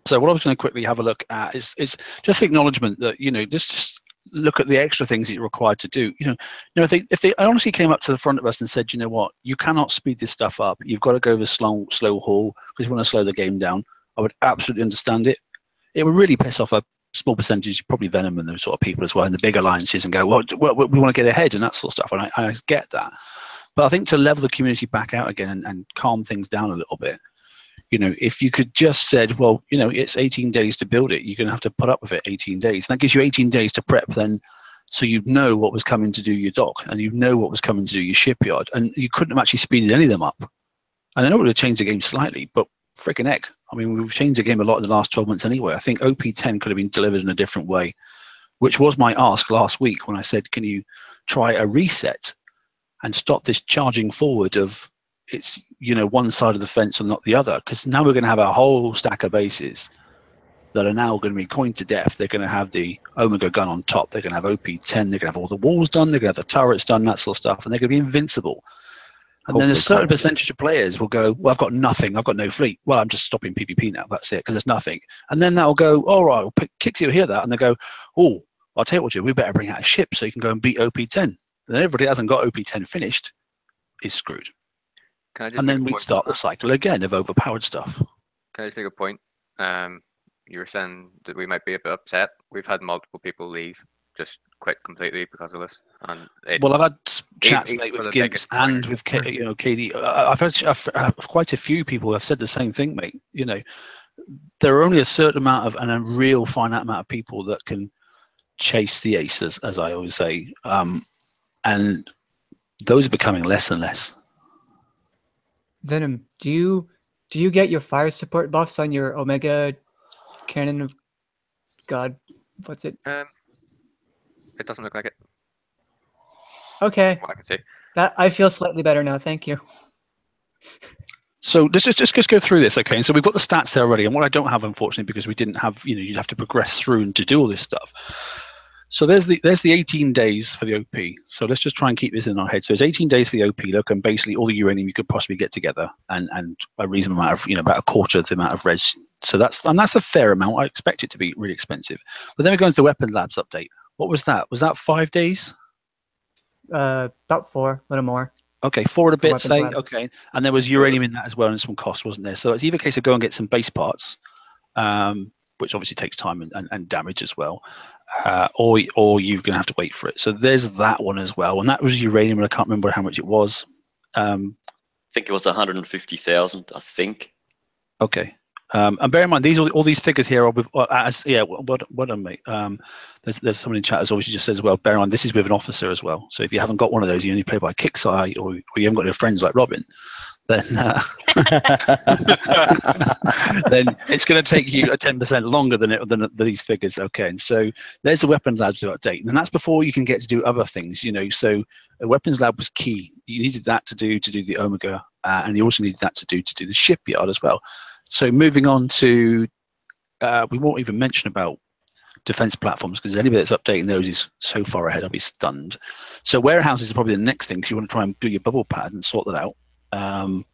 so what I was going to quickly have a look at is just the acknowledgement that, you know, just look at the extra things that you're required to do. You know, if they honestly came up to the front of us and said, you know what, you cannot speed this stuff up. You've got to go the slow haul because you want to slow the game down. I would absolutely understand it. It would really piss off a small percentage, probably Venom and those sort of people as well, in the big alliances, and go, well, we want to get ahead and that sort of stuff. And I get that. But I think to level the community back out again and calm things down a little bit, you know, if you could just said, well, you know, it's 18 days to build it. You're going to have to put up with it 18 days. And that gives you 18 days to prep then, so you know what was coming to do your dock, and you know what was coming to do your shipyard. And you couldn't have actually speeded any of them up. And I know it would have changed the game slightly, but freaking heck. I mean, we've changed the game a lot in the last 12 months anyway. I think OP10 could have been delivered in a different way, which was my ask last week when I said, can you try a reset and stop this charging forward of it's, you know, one side of the fence and not the other? Because now we're going to have a whole stack of bases that are now going to be coined to death. They're going to have the Omega gun on top. They're going to have OP10. They're going to have all the walls done. They're going to have the turrets done, that sort of stuff. And they're going to be invincible. And then a certain percentage of players will go, well, I've got nothing. I've got no fleet. Well, I'm just stopping PvP now. That's it, because there's nothing. And then that will go, all right, we'll kick you hear that. And they go, oh, I'll tell you what, Joe, we better bring out a ship so you can go and beat OP10. And then everybody that hasn't got OP10 finished is screwed. And then we'd start the cycle again of overpowered stuff. Can I just make a point? You were saying that we might be a bit upset. We've had multiple people leave, just quit completely because of this. And well, I've had chats mate, with Gibbs and with KD. I've had quite a few people who have said the same thing, mate. You know, there are only a certain amount of and a real finite amount of people that can chase the aces, as I always say, and those are becoming less and less. Venom, do you get your fire support buffs on your Omega cannon of God? What's it? It doesn't look like it. Okay. Well, I can see. That I feel slightly better now. Thank you. So let's just go through this, okay? So we've got the stats there already, and what I don't have, unfortunately, because we didn't have, you know, you'd have to progress through and to do all this stuff. So there's the 18 days for the OP. So let's just try and keep this in our head. So it's 18 days for the OP. Look, and basically all the uranium you could possibly get together, and a reasonable amount of, you know, about a quarter of the amount of res. So that's a fair amount. I expect it to be really expensive. But then we go into the Weapon Labs update. What was that? Was that 5 days? About 4, a little more. Okay, 4 and a bit, say. Lab. Okay, and there was uranium in that as well, and some cost, wasn't there? So it's either a case of go and get some base parts, which obviously takes time and damage as well, or you're going to have to wait for it. So there's that one as well, and that was uranium, and I can't remember how much it was. I think it was 150,000. I think. Okay. And bear in mind, all these figures here are with what I mate. There's someone in chat as always just says, well, bear in mind this is with an officer as well. So if you haven't got one of those, you only play by Kickside, or you haven't got your friends like Robin, then then it's going to take you a 10% longer than these figures. Okay, and so there's the Weapons Lab to update, and that's before you can get to do other things. You know, so a Weapons Lab was key. You needed that to do the Omega and you also need that to do the shipyard as well. So moving on to, we won't even mention about defense platforms, because anybody that's updating those is so far ahead, I'll be stunned. So warehouses are probably the next thing, because you want to try and do your bubble pad and sort that out. And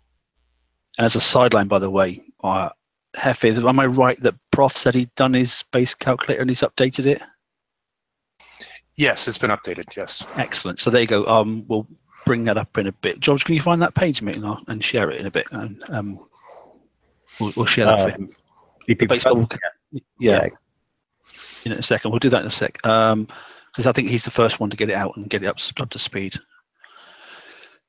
as a sideline, by the way, Hefe, am I right that Prof said he'd done his base calculator and he's updated it? Yes, it's been updated. Yes. Excellent. So there you go. We'll bring that up in a bit. George, can you find that page, mate, and share it in a bit? And we'll share that for him. The base bubble. Yeah. In a second, we'll do that in a sec. Because I think he's the first one to get it out and get it up to speed.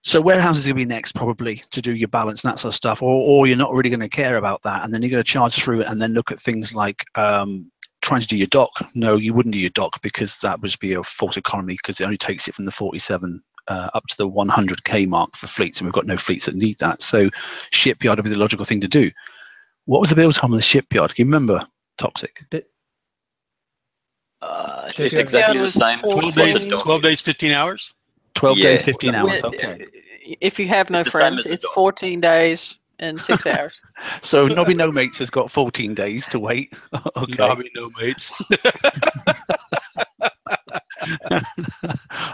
So warehouse is going to be next, probably, to do your balance and that sort of stuff, or you're not really going to care about that, and then you're going to charge through it, and then look at things like trying to do your dock. No, you wouldn't do your dock, because that would be a false economy, because it only takes it from the 47 up to the 100k mark for fleets, and we've got no fleets that need that. So shipyard would be the logical thing to do. What was the build time on the shipyard? Can you remember, Toxic? It's exactly the same. 12 days, 15 hours? 12 days, 15 hours. Okay. If you have no friends, it's 14 days and 6 hours. So Nobby No Mates has got 14 days to wait. Okay. Nobby No Mates.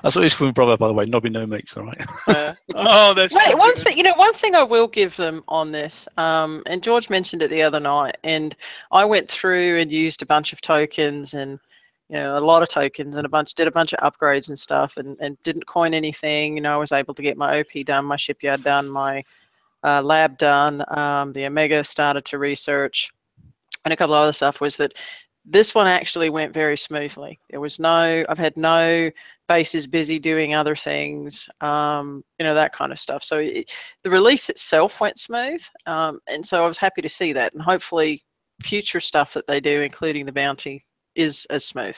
That's what he's calling brother, by the way. Nobby No Mates, all right. Oh, that's wait. One thing, one thing I will give them on this, and George mentioned it the other night, and I went through and used a bunch of tokens and a lot of tokens and did a bunch of upgrades and stuff, and didn't coin anything. I was able to get my OP done, my shipyard done, my lab done. The Omega started to research, and a couple of other stuff. Was that this one actually went very smoothly. I've had no bases busy doing other things, that kind of stuff. So the release itself went smooth, and so I was happy to see that, and hopefully future stuff that they do, including the bounty, is as smooth.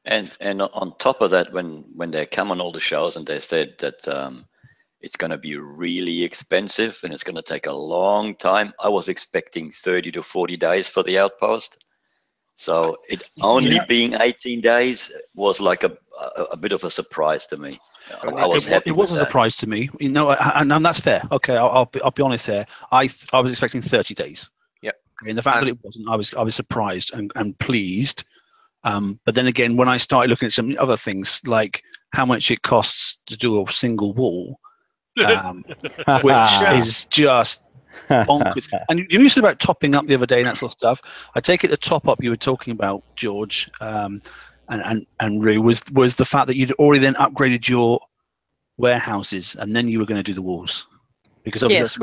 And on top of that, when they come on all the shows and they said that it's going to be really expensive and it's going to take a long time, I was expecting 30 to 40 days for the outpost. So it only being 18 days was like a bit of a surprise to me. I was happy. It was a surprise to me, and that's fair. Okay, I'll be honest there. I was expecting 30 days. And the fact that it wasn't, I was surprised and pleased. But then again, when I started looking at some other things, like how much it costs to do a single wall, which is just bonkers. And you said about topping up the other day and that sort of stuff. I take it the top up you were talking about, George, and Rue, was the fact that you'd already then upgraded your warehouses and then you were going to do the walls. Because yes,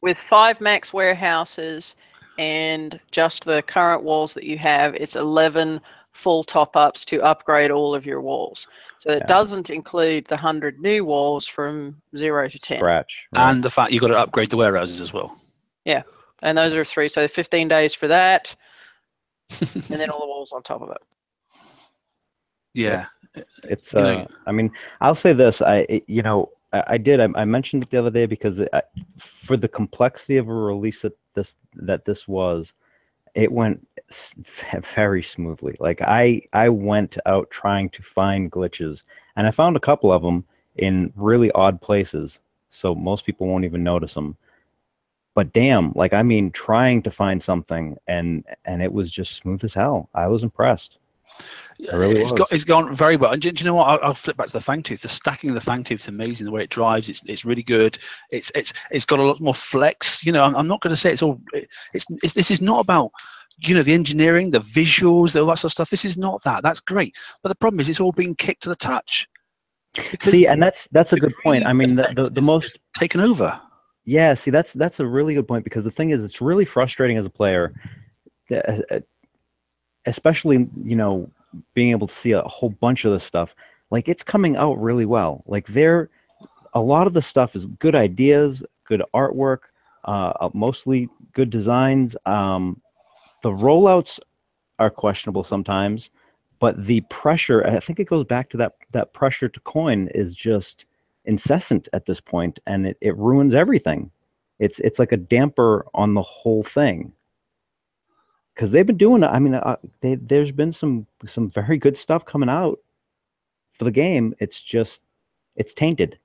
with 5 max warehouses and just the current walls that you have, it's 11 full top-ups to upgrade all of your walls. So it doesn't include the 100 new walls from 0 to 10. Scratch. Right. And the fact you've got to upgrade the warehouses as well. Yeah, and those are 3. So 15 days for that, and then all the walls on top of it. Yeah. It's, I mean, I'll say this, I mentioned it the other day because for the complexity of a release that this was, it went very smoothly. Like I went out trying to find glitches, and I found a couple of them in really odd places, so most people won't even notice them. But damn, like, I mean, trying to find something and it was just smooth as hell. I was impressed. It's gone very well. And do you know what? I'll flip back to the Fangtooth. The stacking of the Fangtooth is amazing. The way it drives, it's really good. It's got a lot more flex. I'm not going to say it's all. This is not about the engineering, the visuals, all that sort of stuff. This is not that. That's great. But the problem is it's all being kicked to the touch. See, and that's a good point. I mean, the most taken over. Yeah. See, that's a really good point, because the thing is, it's really frustrating as a player, especially being able to see a whole bunch of this stuff. Like, it's coming out really well. Like, a lot of the stuff is good ideas, good artwork, mostly good designs. The rollouts are questionable sometimes, but the pressure, I think it goes back to that pressure to coin is just incessant at this point, and it ruins everything. It's like a damper on the whole thing. Because they've been doing it. I mean, there's been some very good stuff coming out for the game. It's just, it's tainted.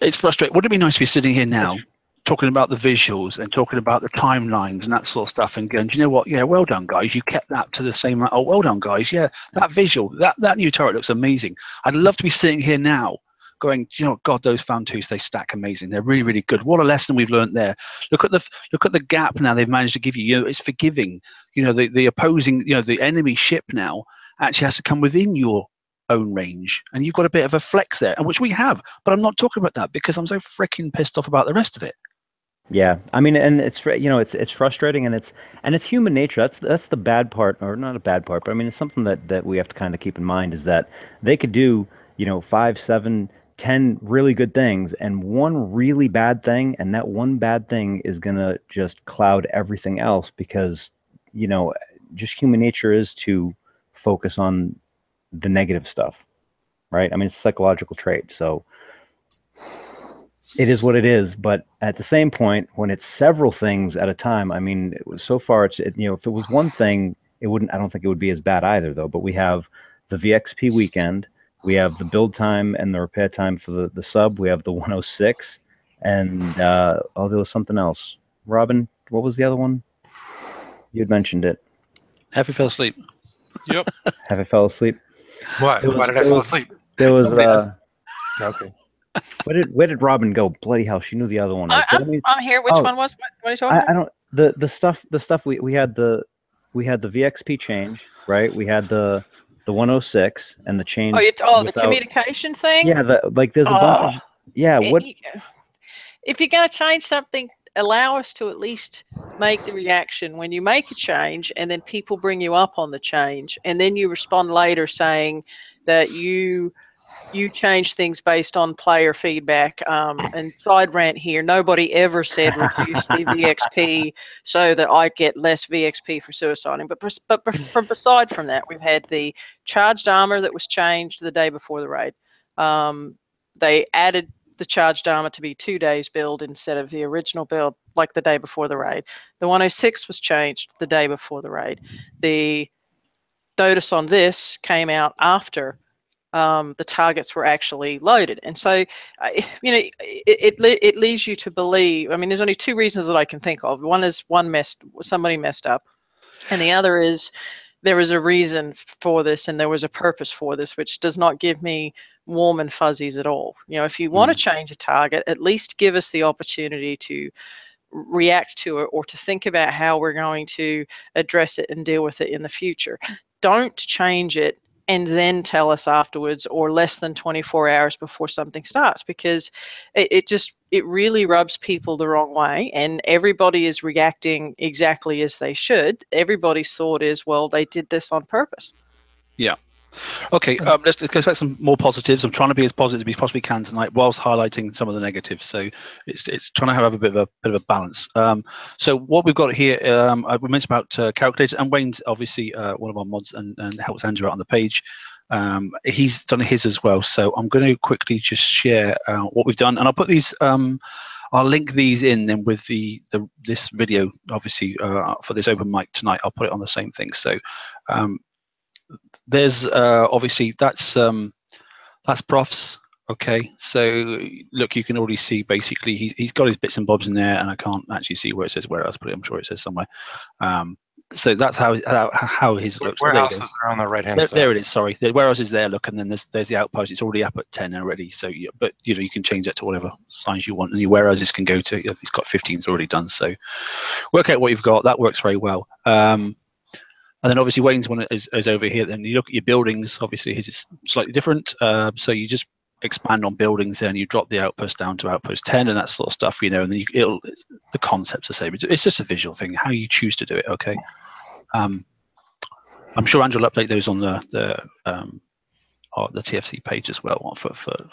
It's frustrating. Wouldn't it be nice to be sitting here now, talking about the visuals and talking about the timelines and that sort of stuff, and going, do you know what? Yeah, well done, guys. You kept that to the same. Oh, well done, guys. Yeah, that visual, that new turret looks amazing. I'd love to be sitting here now, going, do you know what? God, those found twos, they stack amazing. They're really, really good. What a lesson we've learned there. Look at the gap now they've managed to give you. You know, it's forgiving. You know, the opposing, you know, the enemy ship now actually has to come within your own range, and you've got a bit of a flex there, and which we have. But I'm not talking about that because I'm so freaking pissed off about the rest of it. Yeah, I mean, and it's, you know, it's frustrating, and it's human nature. That's the bad part, or not a bad part, but I mean, it's something that we have to kind of keep in mind, is that they could do, you know, 5, 7, 10 really good things and one really bad thing, and that one bad thing is gonna just cloud everything else, because, you know, just human nature is to focus on the negative stuff, right? I mean, it's a psychological trait, so it is what it is. But at the same point, when it's several things at a time, I mean, so far you know, if it was one thing, I don't think it would be as bad either, though. But we have the VXP weekend, we have the build time and the repair time for the sub, we have the 106, and there was something else. Robin, what was the other one? You had mentioned it. Have you fell asleep? Yep. Have I fell asleep? What? Why did I fall asleep? There was Okay. Where did Robin go? Bloody hell, she knew the other one. I'm here. Which one was? What are you talking about? I don't. The stuff we had the VXP change, right? We had the 106 and the change. The communication thing. Yeah, there's a bunch of, yeah. What if you're going to change something? Allow us to at least make the reaction when you make a change, and then people bring you up on the change, and then you respond later saying that you change things based on player feedback. And side rant here, nobody ever said reduce the VXP so that I get less VXP for suiciding. But from aside from that, we've had the charged armor that was changed the day before the raid. They added the charged armor to be 2 days build instead of the original build, like the day before the raid. The 106 was changed the day before the raid. The notice on this came out after the targets were actually loaded, and so you know, it leads you to believe. I mean, there's only 2 reasons that I can think of. One is somebody messed up, and the other is there was a reason for this and there was a purpose for this, which does not give me warm and fuzzies at all. You know, if you want to change a target, at least give us the opportunity to react to it or to think about how we're going to address it and deal with it in the future. Don't change it and then tell us afterwards or less than 24 hours before something starts, because it really rubs people the wrong way, and everybody is reacting exactly as they should. Everybody's thought is, well, they did this on purpose. Yeah. Okay, let's go back some more positives. I'm trying to be as positive as we possibly can tonight, whilst highlighting some of the negatives. So it's trying to have a bit of a balance. So what we've got here, we mentioned about calculators, and Wayne's obviously one of our mods and helps Andrew out on the page. He's done his as well. So I'm going to quickly just share what we've done, and I'll put these. I'll link these in then with this video, obviously for this open mic tonight. I'll put it on the same thing. So. There's obviously that's Prof's. Okay, so look, you can already see basically he's got his bits and bobs in there, and I can't actually see where it says where else, but I'm sure it says somewhere. So that's how his looks. Warehouses are on the right hand side. There it is. Sorry, the warehouse is there. Look, and then there's the outpost. It's already up at 10 already. So, but you know, you can change that to whatever size you want, and your warehouses can go to. It's got 15s already done. So, work out what you've got. That works very well. And then obviously Wayne's one is over here. Then you look at your buildings. Obviously his is slightly different. So you just expand on buildings there, and you drop the outpost down to outpost 10 and that sort of stuff, you know. And then the concept's the same. It's just a visual thing, how you choose to do it. Okay. I'm sure Andrew will update those on the TFC page as well.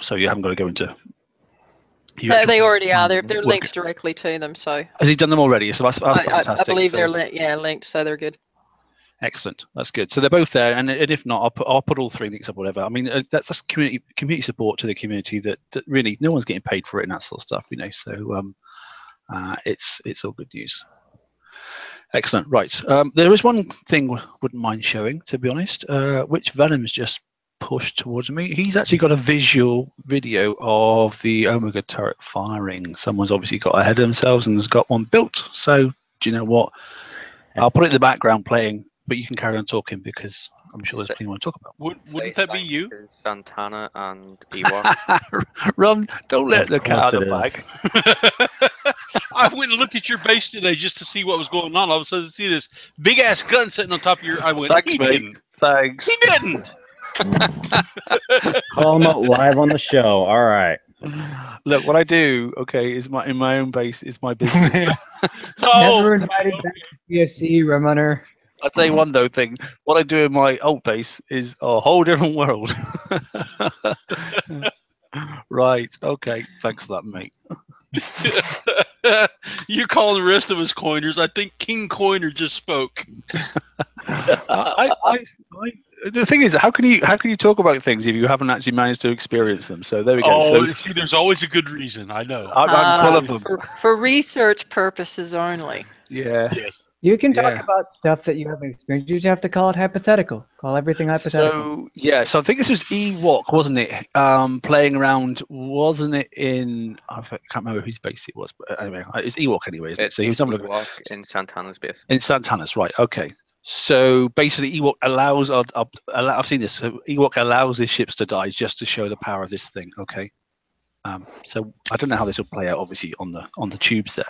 So you haven't got to go into. They already are. They're linked directly to them. So has he done them already? So that's fantastic. I believe they're linked, so they're good. Excellent, that's good. So they're both there, and if not, I'll put all 3 links up, whatever. I mean, that's community support to the community that really no one's getting paid for it and that sort of stuff, you know. So it's all good news. Excellent. Right, there is one thing I wouldn't mind showing, to be honest, which Venom's just push towards me. He's actually got a visual video of the Omega turret firing. Someone's obviously got ahead of themselves and has got one built. So do you know what? I'll put it in the background playing, but you can carry on talking because I'm sure there's plenty you want to talk about. Wouldn't that be you? Santana and Ewok. Ron, don't let Of the cat out of the course bag. I went and looked at your base today just to see what was going on. All of a sudden, see this big ass gun sitting on top of your. I went, Thanks, he mate. didn't. Thanks. He didn't. Call him out live on the show. All right. Look, what I do, okay, is in my own base is my business. Never invited back to TFC, Rumrunner. I'll tell you one though thing. What I do in my old base is a whole different world. Right. Okay. Thanks for that, mate. You call the rest of us coiners. I think King Coiner just spoke. The thing is, how can you talk about things if you haven't actually managed to experience them? So there we go. Oh, So, see, there's always a good reason. I know. I'm full of them. For research purposes only. Yeah. Yes. You can talk Yeah. about stuff that you haven't experienced. You just have to call it hypothetical. Call everything hypothetical. So I think this was Ewok, wasn't it? Playing around, wasn't it in? I can't remember whose base it was, but anyway, it's Ewok anyway. Isn't it? So he was having a look Ewok in Santana's base. in Santana's, right? Okay. So basically, Ewok allows. I've seen this. So Ewok allows his ships to die just to show the power of this thing. Okay. So I don't know how this will play out. Obviously, on the tubes there.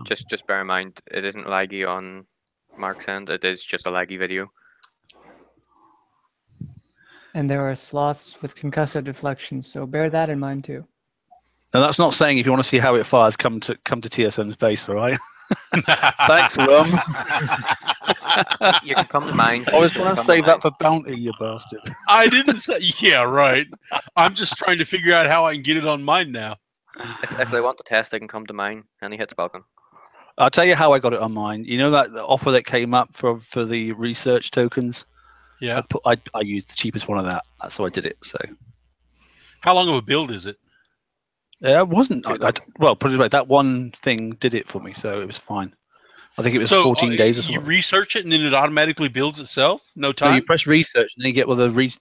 Just bear in mind, it isn't laggy on Mark's end. It is just a laggy video. And there are sloths with concussive deflections, so bear that in mind too. And that's not saying if you want to see how it fires, come to TSM's base, all right? Thanks, Rum. You can come to mine. I was trying to save that for bounty, you bastard. I didn't say. Yeah, right. I'm just trying to figure out how I can get it on mine now. If they want to test, they can come to mine. And he hits Balkan. I'll tell you how I got it on mine. You know that the offer that came up for the research tokens? Yeah. I used the cheapest one of that. That's how I did it. So. How long of a build is it? It wasn't. Well, put it right. That one thing did it for me, so it was fine. I think it was 14 days or something. You research it and then it automatically builds itself? No time? No, you press research and then you get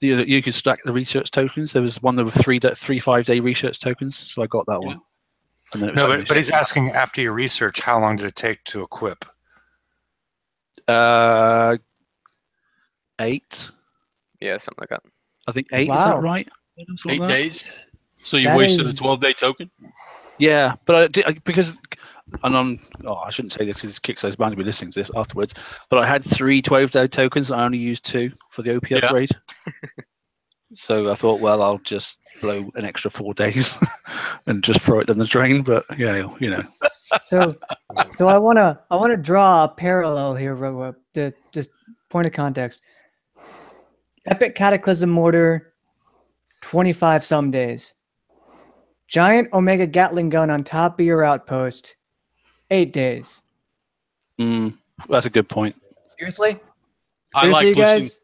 you can stack the research tokens. There was one that was three 5-day research tokens, so I got that one. And then it was No, but he's asking after your research, how long did it take to equip? 8. Yeah, something like that. I think 8. Wow. Is that right? 8 days? So you That wasted is- a 12-day token? Yeah, but because, and I shouldn't say this because Kickstarter's bound to be listening to this afterwards, but I had 3 12-day tokens and I only used 2 for the OP upgrade. So I thought, well, I'll just blow an extra 4 days and just throw it down the drain. But yeah, you know. So I wanna draw a parallel here, Robo, to just point of context. Epic Cataclysm Mortar, 25 some days. Giant Omega Gatling gun on top of your outpost, 8 days. That's a good point. Seriously? I Seriously, like you guys?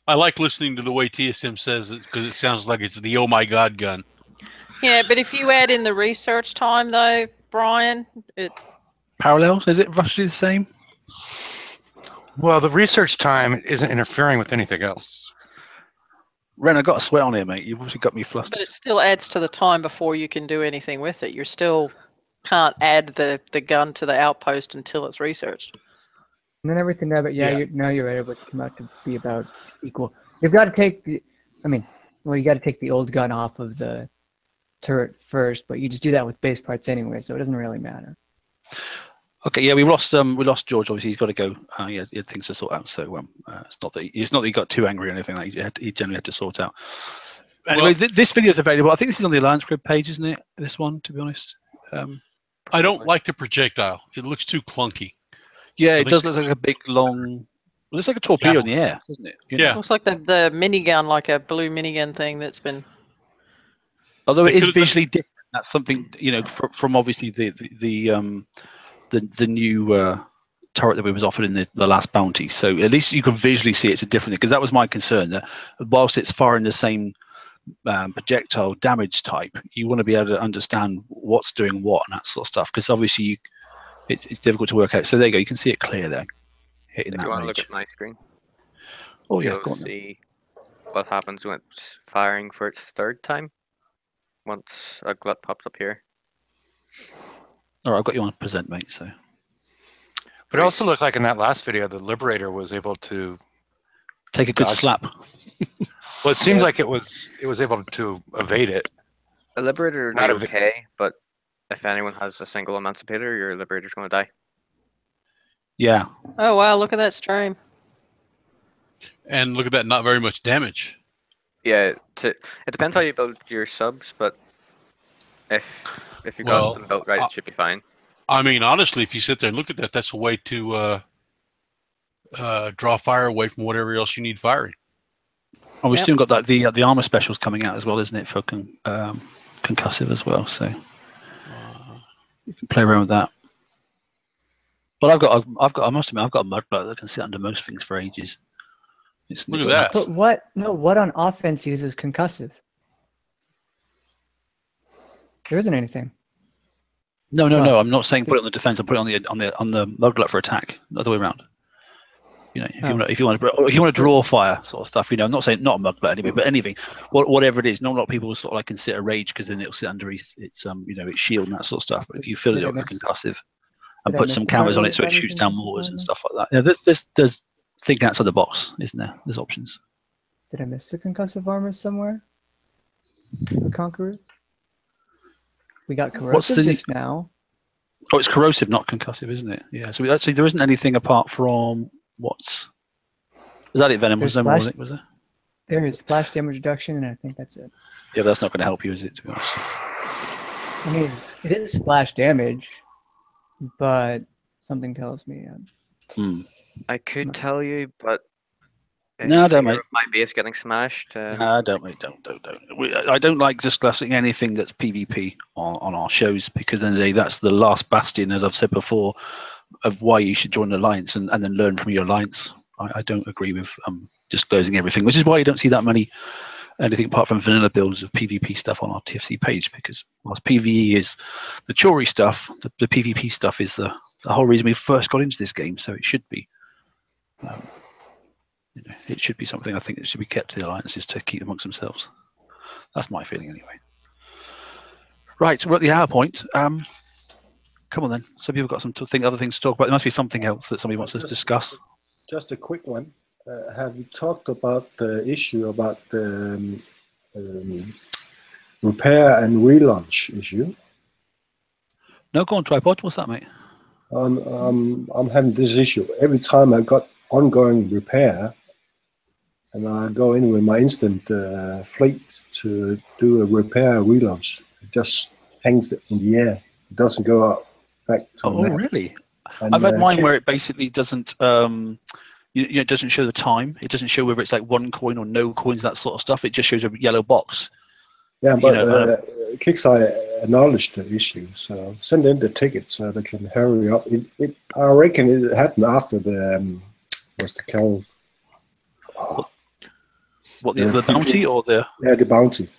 I like listening to the way TSM says it because it sounds like it's the oh my god gun. Yeah, but if you add in the research time, though, Brian, it Parallels? Is it roughly the same? Well, the research time isn't interfering with anything else. Ren, I got a sweat on here, mate. You've obviously got me flustered. but it still adds to the time before you can do anything with it. You still can't add the gun to the outpost until it's researched. And then everything there, but Yeah. you're right. It would come out to be about equal. You've got to take you got to take the old gun off of the turret first, but you just do that with base parts anyway, so it doesn't really matter. Okay, yeah, we lost George. Obviously, he's got to go. He had things to sort out. So it's not that he got too angry or anything. Like he generally had to sort out. Anyway, this video is available. I think this is on the Alliance Grid page, isn't it? This one, to be honest. I don't like the projectile. It looks too clunky. Yeah, it does look like a big long. It looks like a torpedo in the air, doesn't it? You know? Yeah. Looks like the minigun, like a blue minigun thing that's been. Although it is Because visually different. That's something from obviously the new turret that we was offered in the last bounty. So at least you can visually see it's a different thing. Because that was my concern. That whilst it's firing the same projectile damage type, you want to be able to understand what's doing what and that sort of stuff. Because obviously it's difficult to work out. So there you go. You can see it clear there, hitting If that you want to range. look at my screen, Oh yeah, you'll go on then. see what happens when it's firing for its third time. Once a glut pops up here. All right, I've got you on present, mate. So, But it also looked like in that last video, the Liberator was able to take a good dodge. slap. Well, it seems like it was able to evade it. The Liberator Not is okay, but if anyone has a single Emancipator, your Liberator's going to die. Yeah. Oh wow! Look at that stream. And look at that, not very much damage. Yeah, it depends how you build your subs, but if you got them built right, it should be fine. I mean, honestly, if you sit there and look at that, that's a way to draw fire away from whatever else you need firing. Oh, we've still got that the armor specials coming out as well, isn't it, for concussive as well? So you can play around with that. But I must admit, I've got a mudblood that can sit under most things for ages. Look at that. But what? No, what on offense uses concussive? There isn't anything. No. I'm not saying put it on the defense. I'm putting it on the mudblood for attack. The other way around. You know, if you want to draw fire sort of stuff. You know, I'm not saying not a mudblood anyway, but anything, whatever it is. Not a lot of people sort of like consider rage because then it'll sit under its its shield and that sort of stuff. But if you fill it up with concussive and put some counters on it so it shoots down mortars and stuff like that. You know, there's thinking outside the box, isn't there? There's options. Did I miss the concussive armor somewhere? The Conquerors? We got corrosive just now. Oh, it's corrosive, not concussive, isn't it? Yeah. So actually, there isn't anything apart from what's. Was that it, Venom? Was there? There is splash damage reduction, and I think that's it. Yeah, that's not going to help you, is it? To be honest. I mean, it is splash damage, but something tells me. I could tell you, but no, don't mate. My base getting smashed. No, don't mate. Don't. I don't like discussing anything that's PvP on our shows because at the end of the day, that's the last bastion, as I've said before, of why you should join an alliance and then learn from your alliance. I don't agree with disclosing everything, which is why you don't see that many anything apart from vanilla builds of PvP stuff on our TFC page. Because whilst PvE is the chory stuff, the PvP stuff is the whole reason we first got into this game. So it should be. It should be something I think that should be kept to the alliances to keep amongst themselves. That's my feeling anyway. Right, we're at the hour point. Come on then. Some people got other things to talk about. There must be something else that somebody wants to discuss. Just a quick one. Have you talked about the issue about the repair and relaunch issue? No, go on, Tripod. What's that, mate? I'm having this issue. Every time I got ongoing repair, and I go in with my instant fleet to do a repair relaunch, it just hangs in the air. It doesn't go up back to the map. Really? And, I've had mine where it basically doesn't it doesn't show the time. It doesn't show whether it's like one coin or no coins, that sort of stuff. It just shows a yellow box. Yeah, but Kickstarter acknowledged the issue, so send in the ticket so they can hurry up. I reckon it happened after the what's the call? What the bounty or the? Yeah, the bounty.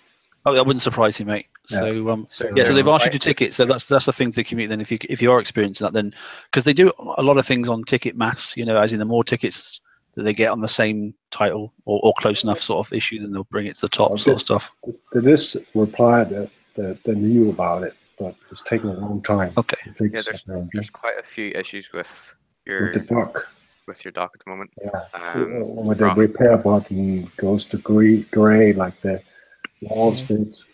Oh, that wouldn't surprise you, mate. So so they've asked you to ticket. So that's the thing to commute. Then if you are experiencing that, then because they do a lot of things on ticket mass, as in the more tickets that they get on the same title or close enough sort of issue, then they'll bring it to the top sort of stuff. There is reply that they knew about it, but it's taken a long time. Okay. To fix there's quite a few issues with the dock. With your dock at the moment. Yeah. When the repair button goes to gray like the wall states.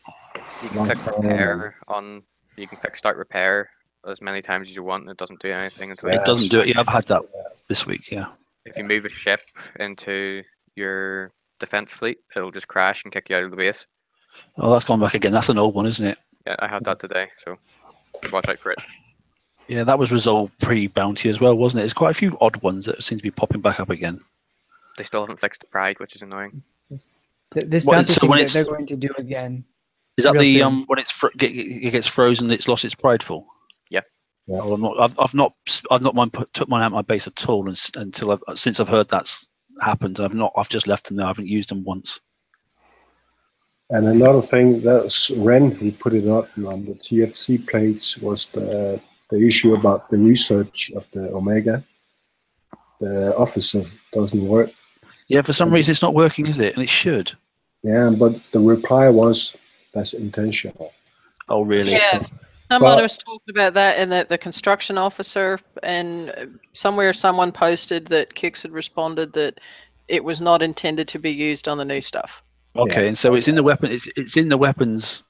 You can pick repair on. You can pick start repair as many times as you want, and it doesn't do anything until it doesn't do it. Yeah, I've had that this week. Yeah. If you move a ship into your defense fleet, it'll just crash and kick you out of the base. Oh, that's gone back again. That's an old one, isn't it? Yeah, I had that today, so watch out for it. Yeah, that was resolved pre-bounty as well, wasn't it? There's quite a few odd ones that seem to be popping back up again. They still haven't fixed the pride, which is annoying. This bounty thing that they're going to do again. Is that the when it gets frozen, it's lost its prideful? Yeah. Well, I've not took mine out of my base at all since I've heard that's happened. I've just left them there. I haven't used them once. And another thing, that's Ren who put it up on the TFC plates, was the issue about the research of the Omega. The officer doesn't work. Yeah, for some reason it's not working, is it? And it should. Yeah, but the reply was that's intentional. Oh, really? Yeah. Someone was talking about that, and that the construction officer, and somewhere someone posted that Kix had responded that it was not intended to be used on the new stuff. Okay, Yeah. and so it's in the weapon. It's in the weapons.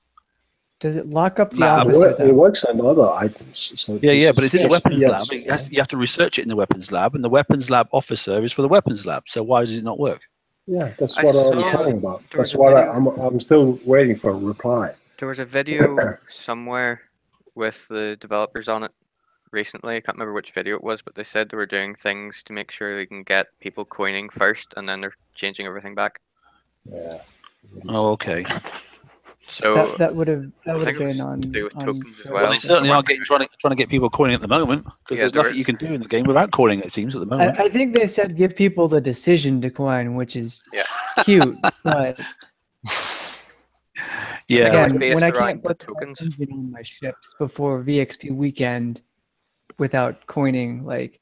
Does it lock up the Lab. officer? It works on other items. So Yeah, but it's in the weapons lab. VXP, You have to research it in the weapons lab, and the weapons lab officer is for the weapons lab. So why does it not work? Yeah, that's what I'm talking about. There was That's a what video- I'm still waiting for a reply. There was a video somewhere with the developers on it recently. I can't remember which video it was, but they said they were doing things to make sure they can get people coining first, and then they're changing everything back. Yeah. Oh, okay. So that would have I think it was been on, to do with on tokens as Well, well. they certainly are trying to get people coining at the moment, because Yeah, there's there nothing is. you can do in the game without coining. It seems at the moment. I think they said give people the decision to coin, which is Yeah. cute, but Yeah. again, based when I around can't the put the tokens. engine on my ships before VXP weekend without coining, like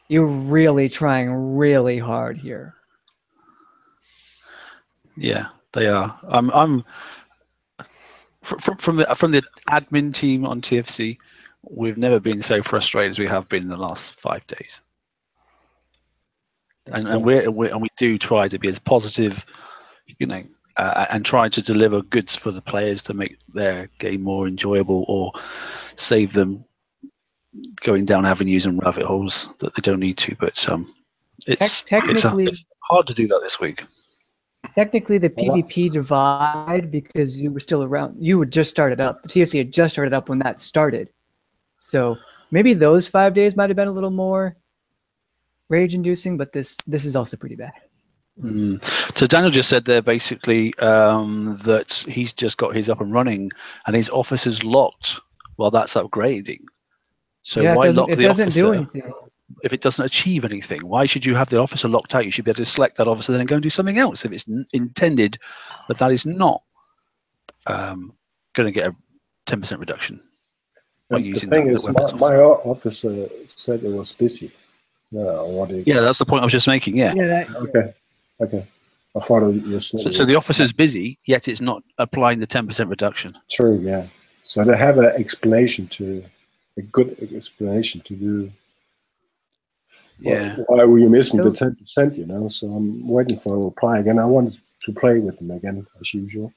you're really trying really hard here. Yeah, they are. I'm from the admin team on TFC. We've never been so frustrated as we have been in the last 5 days. And we do try to be as positive, and try to deliver goods for the players to make their game more enjoyable, or save them going down avenues and rabbit holes that they don't need to. But it's hard to do that this week. Technically, the PvP divide, because you were still around, you had just started up. The TFC had just started up when that started. So maybe those 5 days might have been a little more rage-inducing, but this is also pretty bad. So Daniel just said there basically that he's just got his up and running, and his office is locked while that's upgrading. So yeah, why lock the officer? It doesn't do anything. If it doesn't achieve anything, why should you have the officer locked out? You should be able to select that officer then and go and do something else if it's intended that is not going to get a 10% reduction. The thing is, my officer said it was busy. Yeah, that's the point I was just making. Yeah. Okay. I thought it was. So the officer's busy, yet it's not applying the 10% reduction. True. Yeah. So they have a good explanation to do. Yeah. Why were you missing the 10%? So I'm waiting for a reply again. I wanted to play with them again as usual.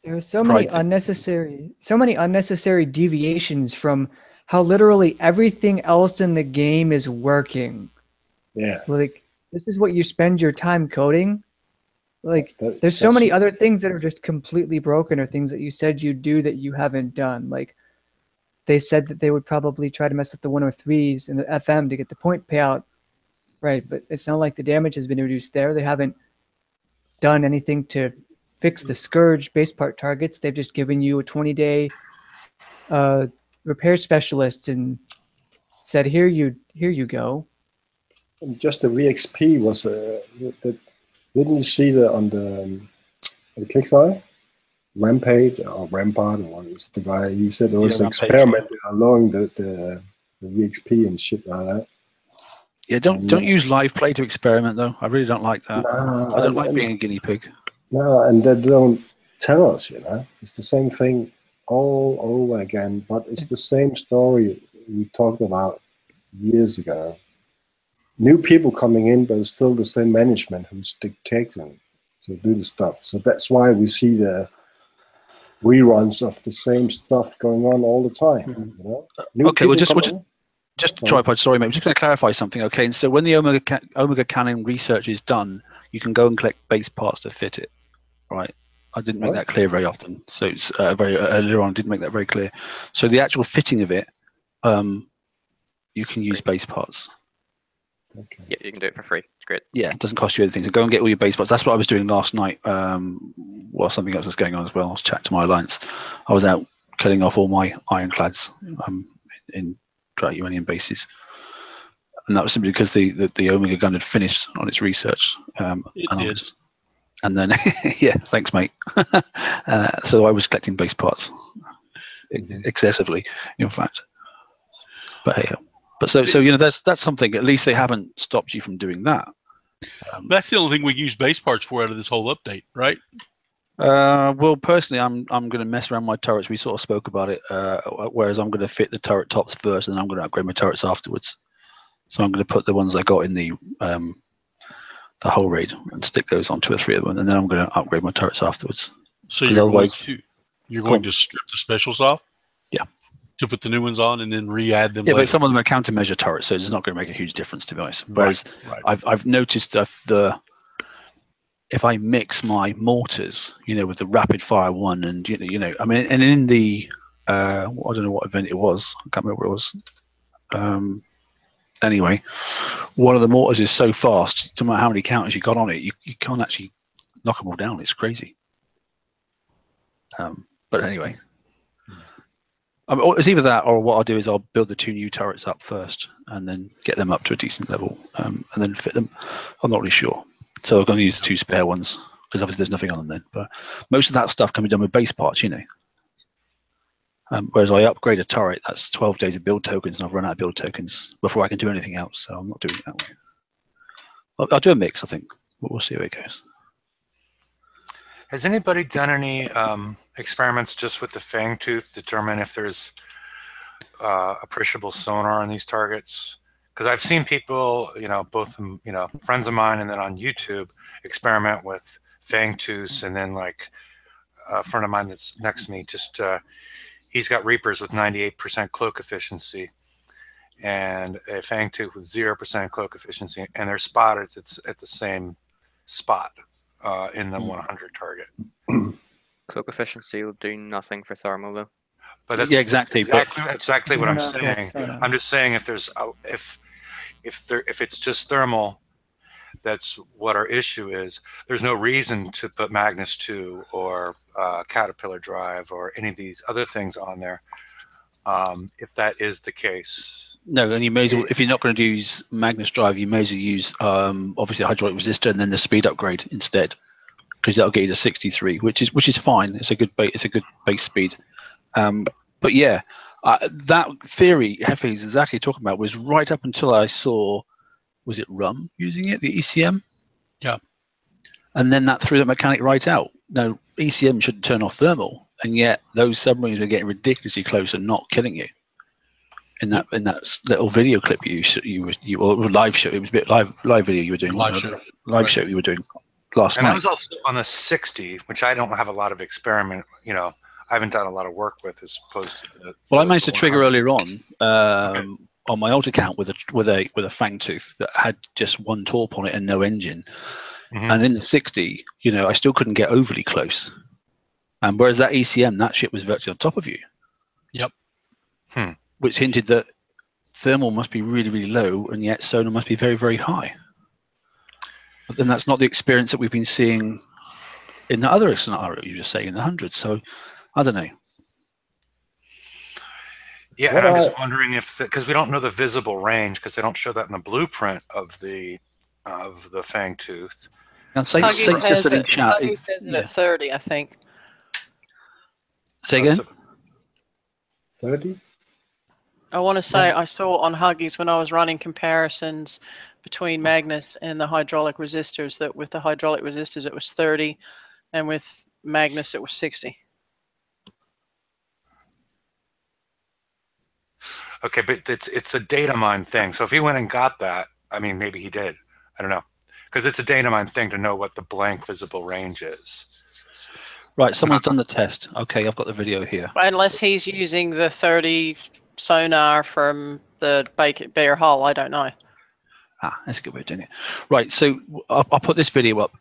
There are so many unnecessary deviations from how literally everything else in the game is working. Yeah. Like, this is what you spend your time coding. Like, there's so many other things that are just completely broken, or things that you said you'd do that you haven't done. Like, they said that they would probably try to mess with the 103s and the FM to get the point payout. Right, but it's not like the damage has been reduced there. They haven't done anything to fix the Scourge base part targets. They've just given you a 20-day repair specialist and said, here you go. And just the VXP was didn't you see that on the Kickstarter? Rampage or Rampart, or what is the guy? He said there was an experiment along the VXP and shit like that. Yeah, don't use live play to experiment though. I really don't like that. No, I don't like being a guinea pig. No, and they don't tell us, It's the same thing all over again, but it's the same story we talked about years ago. New people coming in, but it's still the same management who's dictating to do the stuff. So that's why we see the reruns of the same stuff going on all the time. Okay, well, just tripod. Sorry, mate. I'm just going to clarify something. Okay, and so when the Omega Cannon research is done, you can go and collect base parts to fit it. Right. I didn't make that clear very often. So it's very earlier on. I didn't make that very clear. So the actual fitting of it, you can use base parts. Okay. Yeah, you can do it for free. It's great. Yeah, it doesn't cost you anything. So go and get all your base parts. That's what I was doing last night. While something else was going on as well. I was chatting to my alliance. I was out cutting off all my ironclads in uranium bases, and that was simply because the Omega gun had finished on its research. And then yeah, thanks, mate. So I was collecting base parts excessively, in fact. But so that's something. At least they haven't stopped you from doing that. That's the only thing we use base parts for out of this whole update, right? Well, personally, I'm going to mess around my turrets. We sort of spoke about it. Whereas I'm going to fit the turret tops first, and then I'm going to upgrade my turrets afterwards. So I'm going to put the ones I got in the whole raid and stick those on 2 or 3 of them, and then I'm going to upgrade my turrets afterwards. So you're going to strip the specials off? Yeah. To put the new ones on and then re-add them. Yeah, later. but some of them are countermeasure turrets, so it's not going to make a huge difference, to be honest. Whereas right. I've noticed if I mix my mortars, with the rapid fire one, and I mean, and in the I don't know what event it was. I can't remember what it was. Anyway, one of the mortars is so fast, no matter how many counters you got on it, you can't actually knock them all down. It's crazy. But anyway. It's either that, or what I'll do is I'll build the 2 new turrets up first and then get them up to a decent level and then fit them. I'm not really sure. So I'm going to use the 2 spare ones because obviously there's nothing on them then. But most of that stuff can be done with base parts, Whereas I upgrade a turret, that's 12 days of build tokens, and I've run out of build tokens before I can do anything else. So I'm not doing it that way. I'll do a mix, I think. But we'll see how it goes. Has anybody done any experiments just with the fang tooth to determine if there's appreciable sonar on these targets? Because I've seen people, both friends of mine and then on YouTube, experiment with fang tooths, and then like a friend of mine that's next to me, just he's got Reapers with 98% cloak efficiency and a fang tooth with 0% cloak efficiency, and they're spotted at the same spot. In the 100 target. Cloak efficiency will do nothing for thermal though. But that's exactly what I'm saying. I'm just saying if there's if it's just thermal, that's what our issue is. There's no reason to put Magnus 2 or Caterpillar Drive or any of these other things on there. If that is the case. No, and you may as well, if you're not going to use Magnus Drive, you may as well use obviously a hydraulic resistor and then the speed upgrade instead, because that'll get you to 63, which is fine. It's a good base speed. But yeah, that theory Hefe is exactly talking about was right up until I saw, was it Rum using it, the ECM? Yeah. And then that threw the mechanic right out. No, ECM should turn off thermal, and yet those submarines were getting ridiculously close and not killing you. In that little video clip you live show, it was a bit live video you were doing, live show you were doing last night. And I was also on the 60, which I don't have a lot of experiment. I haven't done a lot of work with as opposed to. Well, I managed to trigger earlier on my old account with a fang tooth that had just 1 torp on it and no engine, and in the 60, I still couldn't get overly close. And whereas that ECM, that shit was virtually on top of you. Yep. Which hinted that thermal must be really, really low, and yet sonar must be very, very high. But then that's not the experience that we've been seeing in the other scenario you just say in the hundreds. So I don't know. Yeah, and I'm just wondering if, because we don't know the visible range, because they don't show that in the blueprint of the fang tooth. And say just in chat. Huggies says it at 30, I think. Say again. 30. I want to say I saw on Huggies when I was running comparisons between Magnus and the hydraulic resistors that with the hydraulic resistors it was 30 and with Magnus it was 60. Okay, but it's a data mine thing. So if he went and got that, I mean, maybe he did. I don't know. Because it's a data mine thing to know what the blank visible range is. Right, someone's done the test. Okay, I've got the video here. Unless he's using the 30 sonar from the Bear Hull, I don't know. That's a good way of doing it. Right, so I'll put this video up.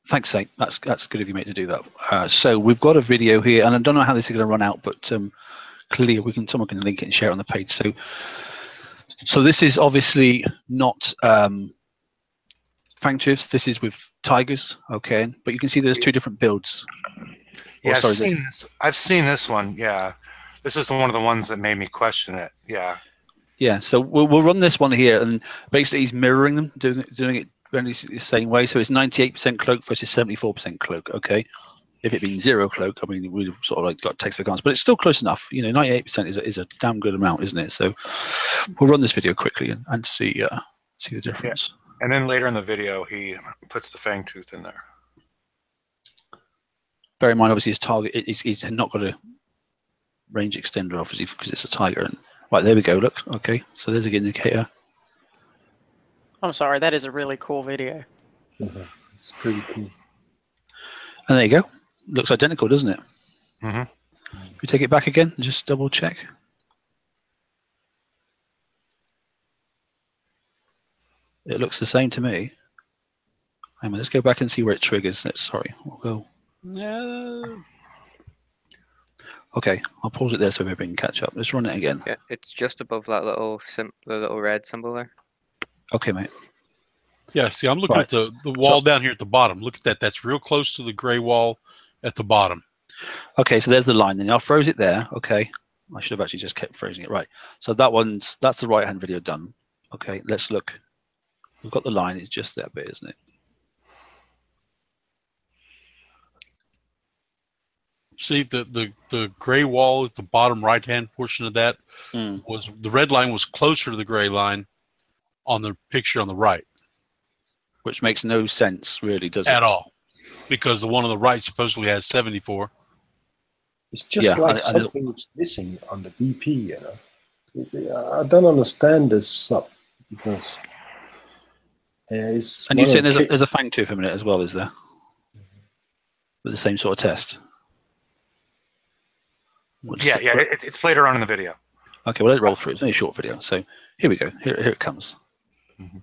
Thanks, Saint. That's good of you, mate, to do that. So we've got a video here, and I don't know how this is going to run out, but clearly someone can link it and share it on the page. So this is obviously not fang tooths. This is with tigers, okay? But you can see there's 2 different builds. Yeah, I've seen this one. Yeah, this is one of the ones that made me question it. Yeah. Yeah. So we'll run this one here, and basically he's mirroring them, doing it the same way. So it's 98% cloak versus 74% cloak. Okay. If it been 0 cloak, I mean, we'd sort of like got textbook answers, but it's still close enough. 98% is a damn good amount, isn't it? So we'll run this video quickly and see the difference. And then later in the video, he puts the fang tooth in there. Bear in mind, obviously, his target, he's not got a range extender, obviously, because it's a tiger. And right, there we go. Look, okay. So there's a good indicator. I'm sorry, that is a really cool video. It's pretty cool. And there you go. Looks identical, doesn't it? Mm-hmm. We take it back again and just double check. It looks the same to me. Hang on, let's go back and see where it triggers. Sorry, we'll go. No. Okay, I'll pause it there so everybody can catch up. Let's run it again. Yeah, it's just above that little the little red symbol there. Okay, mate. Yeah, see, I'm looking Right. at the wall down here at the bottom. Look at that. That's real close to the gray wall at the bottom. Okay, so there's the line. Then I'll froze it there. Okay, I should have actually just kept freezing it. Right. So that's the right hand video done. Okay, let's look. We've got the line. It's just that bit, isn't it? See, the gray wall at the bottom right hand portion of that was the red line was closer to the gray line on the picture on the right. Which makes no sense, really, does it? At all, because the one on the right supposedly has 74. It's just like something is missing on the DP, you know. I don't understand this sub because it's. And you're saying there's a fang tooth a minute as well, is there? With the same sort of test. Yeah, it's later on in the video. Okay, well, let it roll through. It's only a short video, so here we go. Here it comes. Mm-hmm.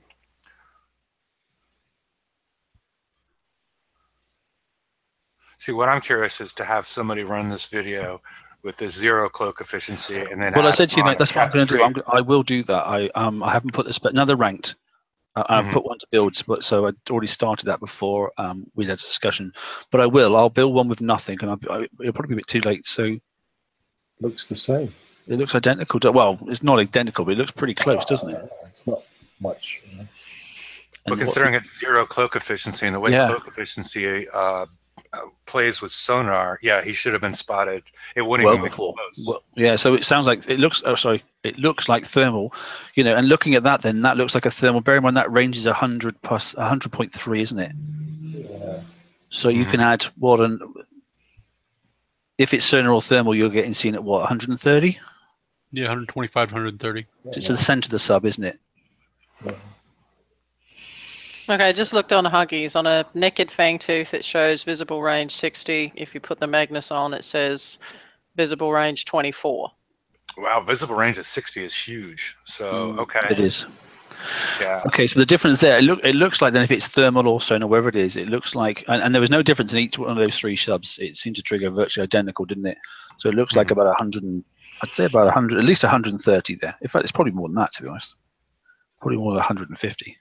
See, what I'm curious is to have somebody run this video with this 0 cloak efficiency, and then. Well, I said to you, mate, that's what I'm going to do. I will do that. I haven't put this, but another ranked. I've put one to build, but so I'd already started that before we had a discussion. But I will. I'll build one with nothing, and it'll probably be a bit too late. So. Looks the same. It looks identical. Well, it's not identical, but it looks pretty close, doesn't it? It's not much. You know? But considering it's 0 cloak efficiency and the way cloak efficiency plays with sonar, yeah, he should have been spotted. It wouldn't even be close. Well, yeah, so it sounds like it looks. Oh, sorry, it looks like thermal. You know, and looking at that, then that looks like a thermal. Bear in mind that range is 100 plus 100.3, isn't it? Yeah. So you can add what an. If it's sonar or thermal, you're getting seen at what, 130? Yeah, 125, 130. It's to the center of the sub, isn't it? Yeah. Okay, I just looked on Huggies. On a naked fang tooth, it shows visible range 60. If you put the Magnus on, it says visible range 24. Wow, visible range at 60 is huge. So, okay. It is. Yeah. Okay, so the difference there, it looks like then if it's thermal or sonar, wherever it is, it looks like, and there was no difference in each one of those 3 subs. It seemed to trigger virtually identical, didn't it? So it looks like about 100, I'd say about 100, at least 130 there. In fact, it's probably more than that, to be honest. Probably more than 150.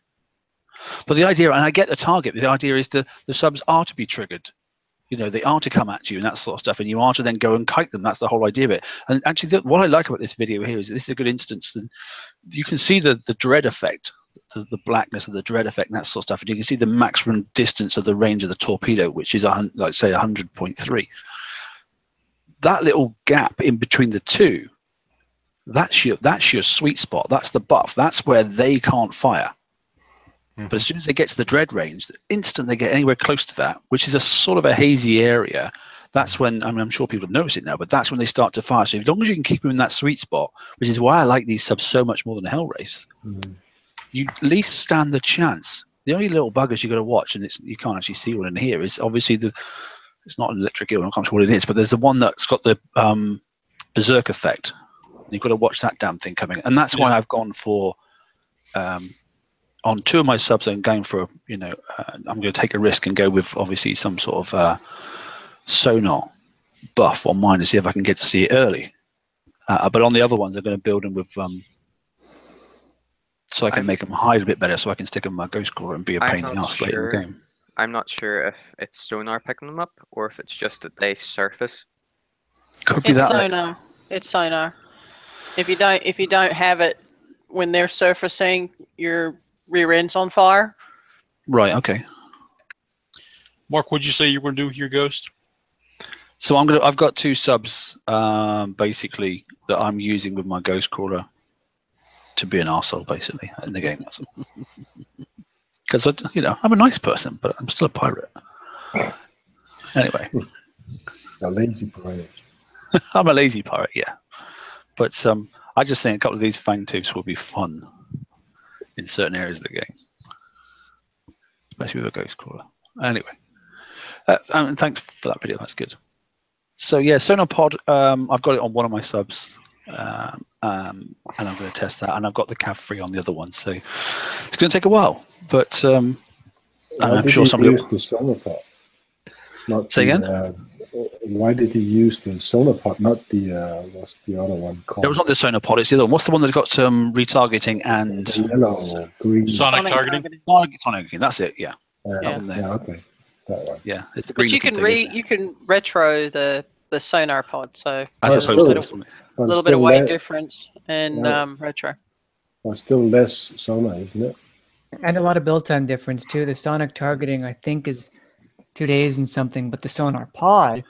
But the idea, and I get the target, the idea is the subs are to be triggered. You know, they are to come at you and that sort of stuff, and you are to then go and kite them. That's the whole idea of it. And actually, what I like about this video here is this is a good instance. And you can see the dread effect, the blackness of the dread effect and that sort of stuff. And you can see the maximum distance of the range of the torpedo, which is, like say, 100.3. That little gap in between the two, that's your sweet spot. That's the buff. That's where they can't fire. But as soon as they get to the dread range, the instant they get anywhere close to that, which is a sort of a hazy area, that's when, I mean, I'm sure people have noticed it now, but that's when they start to fire. So as long as you can keep them in that sweet spot, which is why I like these subs so much more than Hell Race, you at least stand the chance. The only little buggers you got to watch, and you can't actually see one in here, is obviously it's not an electric eel, I'm not sure what it is, but there's the one that's got the berserk effect. You've got to watch that damn thing coming. And that's why I've gone for... on 2 of my subs, I'm going for, I'm going to take a risk and go with obviously some sort of sonar buff on mine to see if I can get to see it early. But on the other ones, I'm going to build them with, so I can make them hide a bit better, so I can stick them in my ghost crawler and be a pain in the ass later in the game. I'm not sure if it's sonar picking them up or if it's just that they surface. Could be that. Sonar. It's sonar. If you don't have it when they're surfacing, your rear end's on fire. Right. Okay. Mark, what'd you say you were going to do with your ghost? So I've got 2 subs basically that I'm using with my ghost crawler to be an arsehole basically in the game. because I'm a nice person, but I'm still a pirate. Anyway, A lazy pirate. I'm a lazy pirate, yeah. But I just think a couple of these fangtooths will be fun in certain areas of the game, especially with a ghost crawler. Anyway, and thanks for that video. That's good. So yeah, sonar pod. I've got it on one of my subs, and I'm going to test that. And I've got the cav free on the other one, so it's going to take a while. But I'm sure somebody use the sonar pod. Not say again. Why did he use the sonar pod, not the what's the other one called? It was not the sonar pod. It's the other one. What's the one that's got some retargeting and the yellow, green, sonic targeting? Sonic targeting. That's it. Yeah. Yeah, okay. That one. Yeah, it's the green. But you can retro the sonar pod, so as opposed to a little bit of weight difference and retro. Well, still less sonar, isn't it? And a lot of build time difference too. The sonic targeting, I think, is 2 days and something, but the sonar pod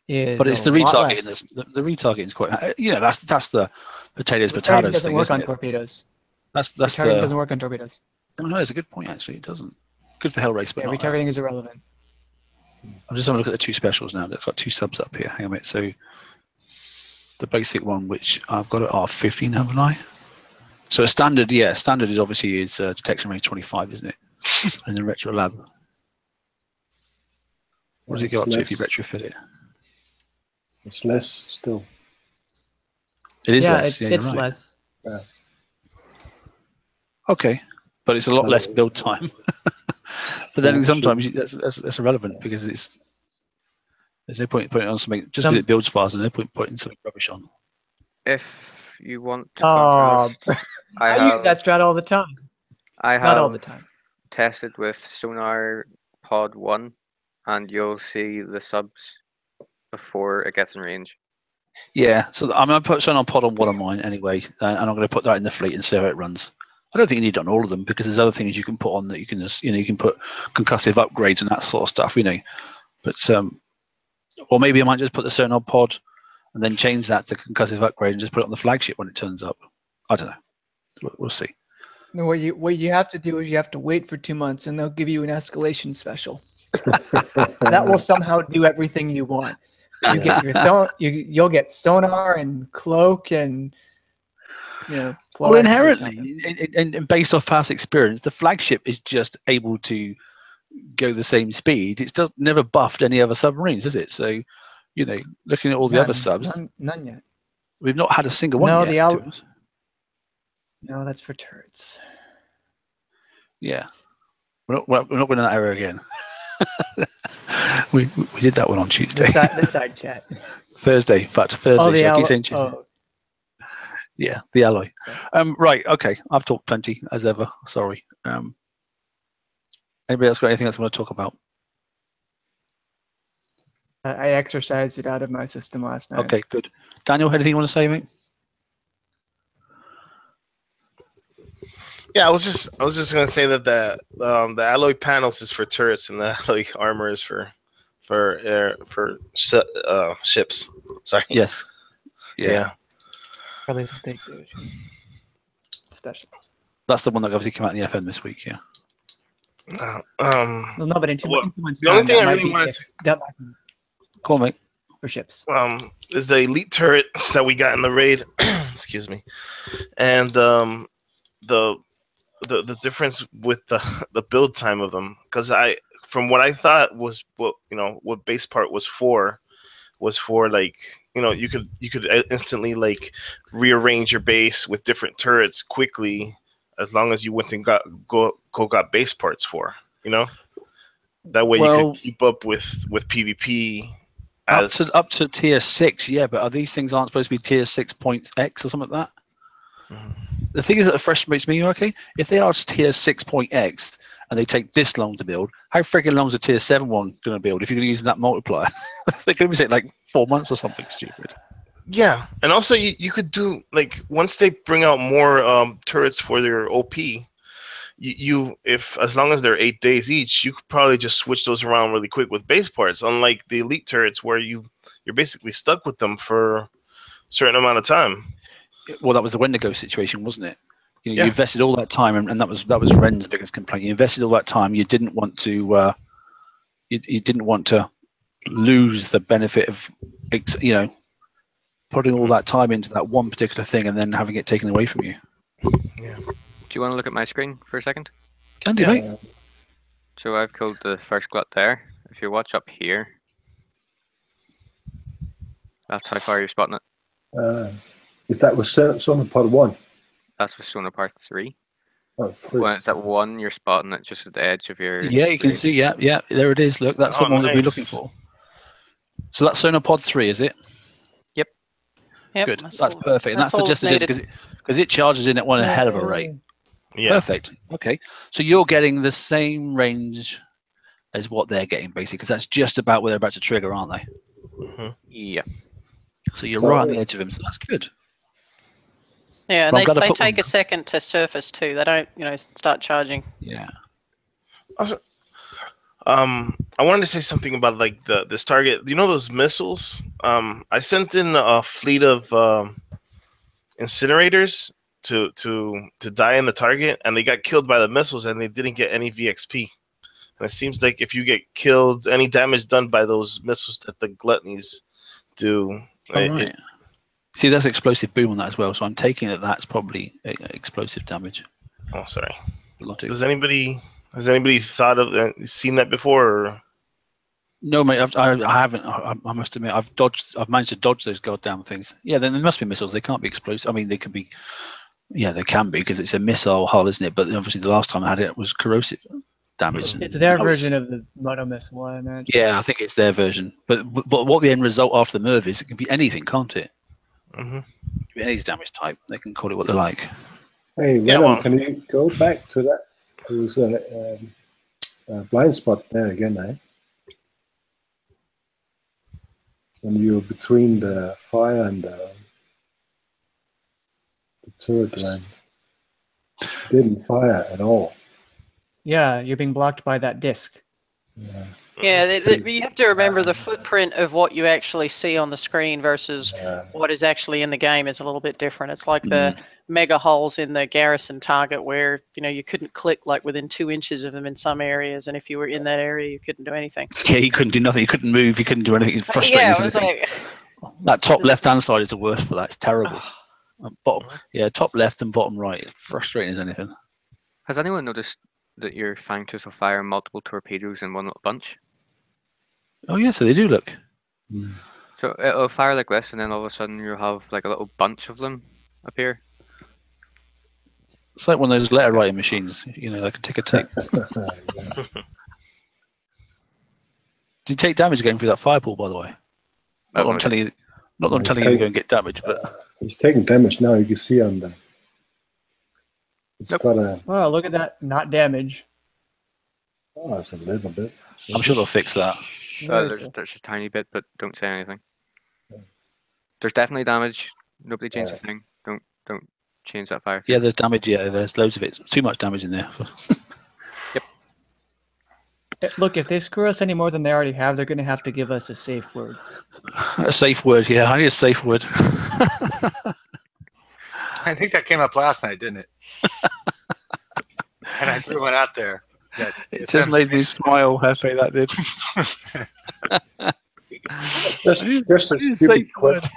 is. But it's the retargeting. The retargeting is quite. That's the potatoes thing. Doesn't work on torpedoes. That's retargeting doesn't work on torpedoes. No, it's a good point actually. It doesn't. Good for Hellrace, but retargeting is irrelevant. I'm just having a look at the two specials now. They've got two subs up here. Hang on a minute. So the basic one, which I've got at R15, haven't I? So a standard, standard is obviously detection range 25, isn't it? And the retro lab. What does it go up to if you retrofit it? It's less still. It is less. It's right. Less. Yeah. Okay, but it's a lot less build time. But then sometimes that's irrelevant because there's no point putting it on something just because it builds fast, and no point putting something rubbish on. If you want to contrast, I use that strat all the time. Not all the time. Tested with sonar pod 1, and you'll see the subs before it gets in range. Yeah, so I'm going to put sonar pod on one of mine anyway, and I'm going to put that in the fleet and see how it runs. I don't think you need it on all of them because there's other things you can put on that you can just, you can put concussive upgrades and that sort of stuff, But or maybe I might just put the sonar pod and then change that to concussive upgrade and just put it on the flagship when it turns up. I don't know. We'll see. No, what you have to do is you have to wait for 2 months and they'll give you an escalation special. That will somehow do everything you want. You get you'll get sonar and cloak and well, inherently, and based off past experience, the flagship is just able to go the same speed. It's just never buffed any other submarines, is it? So, looking at all the other subs, none yet. We've not had a single one yet. No, that's for turrets. Yeah, we're not going in that area again. we did that one on Tuesday. The side chat. Thursday, in fact, Thursday. Yeah, the alloy. Right, okay. I've talked plenty as ever. Sorry. Anybody else got anything else you want to talk about? I exercised it out of my system last night. Okay, good. Daniel, anything you want to say, mate? Yeah, I was just gonna say that the alloy panels is for turrets and the alloy armor is for ships. Sorry. Yes. Yeah. Probably something special. That's the one that obviously came out in the FM this week. Yeah. Well, no, but in 2 months' the time, only thing I might really be wanted Cool, mate. For ships. Is the elite turrets that we got in the raid. Excuse me, and the difference with the build time of them, because from what I thought was what base part was for like you could instantly like rearrange your base with different turrets quickly as long as you went and got base parts for that way you could keep up with PvP. Up to tier 6, yeah, but these things aren't supposed to be tier 6.x or something like that? Mm-hmm. The thing is that frustrates me, okay? If they are tier 6.x and they take this long to build, how freaking long is a tier 7 one going to build if you're going to use that multiplier? They're going to take like 4 months or something stupid. Yeah, and also you could do, like, once they bring out more turrets for their OP, if as long as they're 8 days each, you could probably just switch those around really quick with base parts, unlike the elite turrets where you're basically stuck with them for a certain amount of time. Well, that was the Wendigo situation, wasn't it? You know, you invested all that time, and that was Ren's biggest complaint. You invested all that time. You didn't want to you didn't want to lose the benefit of, you know, putting all that time into that one particular thing and then having it taken away from you. Yeah. Do you want to look at my screen for a second? Can do, mate. So I've killed the first glut there. If you watch up here, that's how far you're spotting it. Is that with sonar pod 1? That's with sonar part 3. Oh, 3. When it's at 1, you're spotting it just at the edge of your. Yeah, you can see. Yeah, there it is. Look, that's the one that we're looking for. So that's sonar pod 3, is it? Yep. Good. That's perfect. And that's the just because it charges in at one hell of a rate. Yeah. Perfect. Okay. So you're getting the same range as what they're getting, basically, because that's just about where they're about to trigger, aren't they? Yeah. So you're right on the edge of him. So that's good. Yeah, and they take a second to surface too. They don't, you know, start charging. Yeah. Also, I wanted to say something about like this target. You know those missiles? I sent in a fleet of incinerators to die in the target, and they got killed by the missiles, and they didn't get any VXP. And it seems like if you get killed, any damage done by those missiles that the gluttonies do. Right. See, that's explosive boom on that as well. So I'm taking it that's probably explosive damage. Oh, sorry. Logic. Has anybody thought of seen that before? Or? No, mate. I haven't. I must admit, I've managed to dodge those goddamn things. Yeah, then there must be missiles. They can't be explosive. I mean, they could be. Yeah, they can be because it's a missile hull, isn't it? But obviously, the last time I had it was corrosive damage. It's their version of the moto missile, I imagine. Yeah, I think it's their version. But what the end result after the MIRV is, it can be anything, can't it? Mm-hmm. Any damage type. They can call it what they like. Hey, Venom, can you go back to that? There was a blind spot there again, eh? When you were between the fire and the turret line. Didn't fire at all. Yeah, you're being blocked by that disc. Yeah, you have to remember the footprint of what you actually see on the screen versus what is actually in the game is a little bit different. It's like the mega holes in the garrison target where, you know, you couldn't click like within 2 inches of them in some areas, and if you were in that area, you couldn't do anything. Yeah, you couldn't do nothing. You couldn't move. You couldn't do anything. It's frustrating. Yeah, it was like... That top left-hand side is the worst for that. It's terrible. Bottom, yeah, top left and bottom right. It's frustrating as anything. Has anyone noticed that your fangtooth will fire multiple torpedoes in one little bunch? Oh yeah, so they do look. So it'll fire like this, and then all of a sudden you'll have like a little bunch of them appear. It's like one of those letter writing machines, you know, like a ticker tape. Did you take damage going through that fireball, by the way? Not that I'm telling you, not that I'm telling you to go and get damage, but he's taking damage now. You can see on the. It's got a. Oh, look at that! Not damage. Oh, it's a little bit. I'm sure they'll fix that. There's a tiny bit, but don't say anything. There's definitely damage. Nobody change the thing. Don't change that fire. Yeah, there's damage. Yeah, there's loads of it. Too much damage in there. Yep. Look, if they screw us any more than they already have, they're going to have to give us a safe word. A safe word, yeah. I need a safe word. I think that came up last night, didn't it? And I threw one out there. It just made me smile, Hefe, that did. Just a stupid question.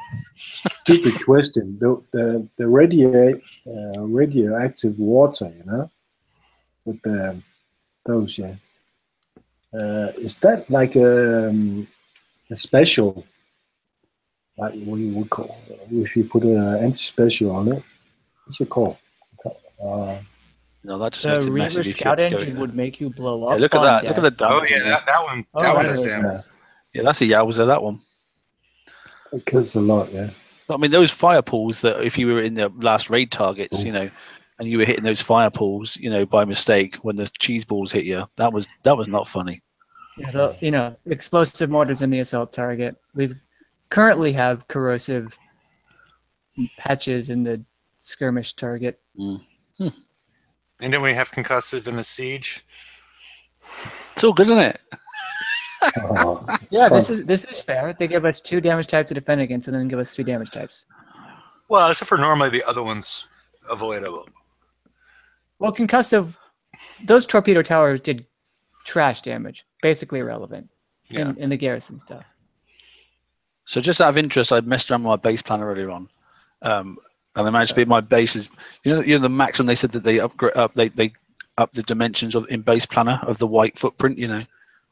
The radioactive water, you know, with those, yeah. Is that like a special, like what you would call, if you put an anti-special on it? What's it called? No, that just the makes it Reaver massive. Scout engine would make you blow up. Yeah, look at that. Look at the Oh damage. yeah, that one. That one is damage. Yeah, that's a yowza, that one. It kills a lot, yeah. I mean, those fire pools that if you were in the last raid targets, you know, and you were hitting those fire pools, you know, by mistake when the cheese balls hit you, that was not funny. Yeah, you know, explosive mortars in the assault target. We currently have corrosive patches in the skirmish target. And then we have concussive in the siege. It's all good, isn't it? Yeah, this is fair. They give us 2 damage types to defend against, and then give us 3 damage types. Well, except for normally the other one's avoidable. Well, concussive, those torpedo towers did trash damage, basically irrelevant in the garrison stuff. So just out of interest, I messed around with my base planner earlier on, and I managed to be my base is you know the maximum. They said that they upgrade they up the dimensions of in base planner of the white footprint, you know,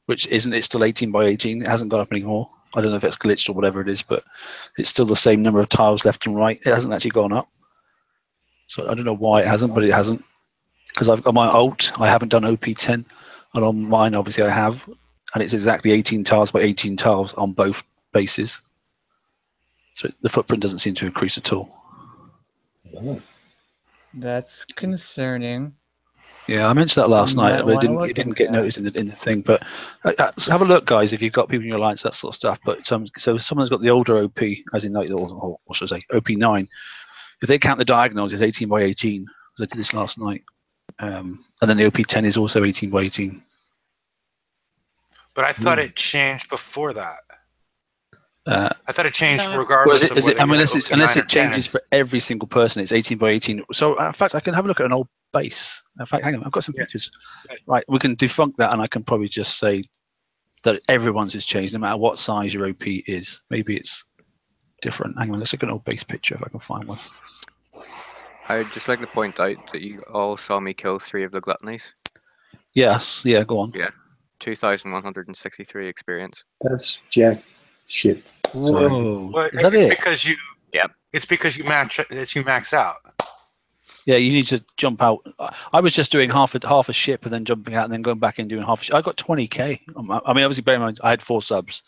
which isn't it's still 18 by 18. It hasn't gone up anymore. I don't know if it's glitched or whatever it is, but it's still the same number of tiles left and right. It hasn't actually gone up. So I don't know why it hasn't, but it hasn't. Because I've got my alt, I haven't done OP10, and on mine obviously I have, and it's exactly 18 tiles by 18 tiles on both bases. So the footprint doesn't seem to increase at all. That's concerning. Yeah, I mentioned that last night, but it didn't get noticed in the thing. But so have a look, guys, if you've got people in your alliance, that sort of stuff. But so someone's got the older OP, as in like, or should I say, OP9. If they count the diagonals, it's 18 by 18. Because I did this last night, and then the OP10 is also 18 by 18. But I thought it changed before that. I thought it changed regardless of whether unless it changes for every single person, it's 18 by 18. So in fact, I can have a look at an old base. In fact, hang on, I've got some pictures. Right, we can defunct that, and I can probably just say that everyone's has changed, no matter what size your OP is. Maybe it's different. Hang on, let's look at an old base picture if I can find one. I'd just like to point out that you all saw me kill 3 of the gluttonies. Yes, yeah, go on. Yeah, 2,163 experience. That's jack shit. Whoa, well, is that it? Because you, it's because you max out. Yeah, you need to jump out. I was just doing half a ship and then jumping out and then going back and doing half a ship. I got 20k. I mean, obviously, bear in mind, I had 4 subs,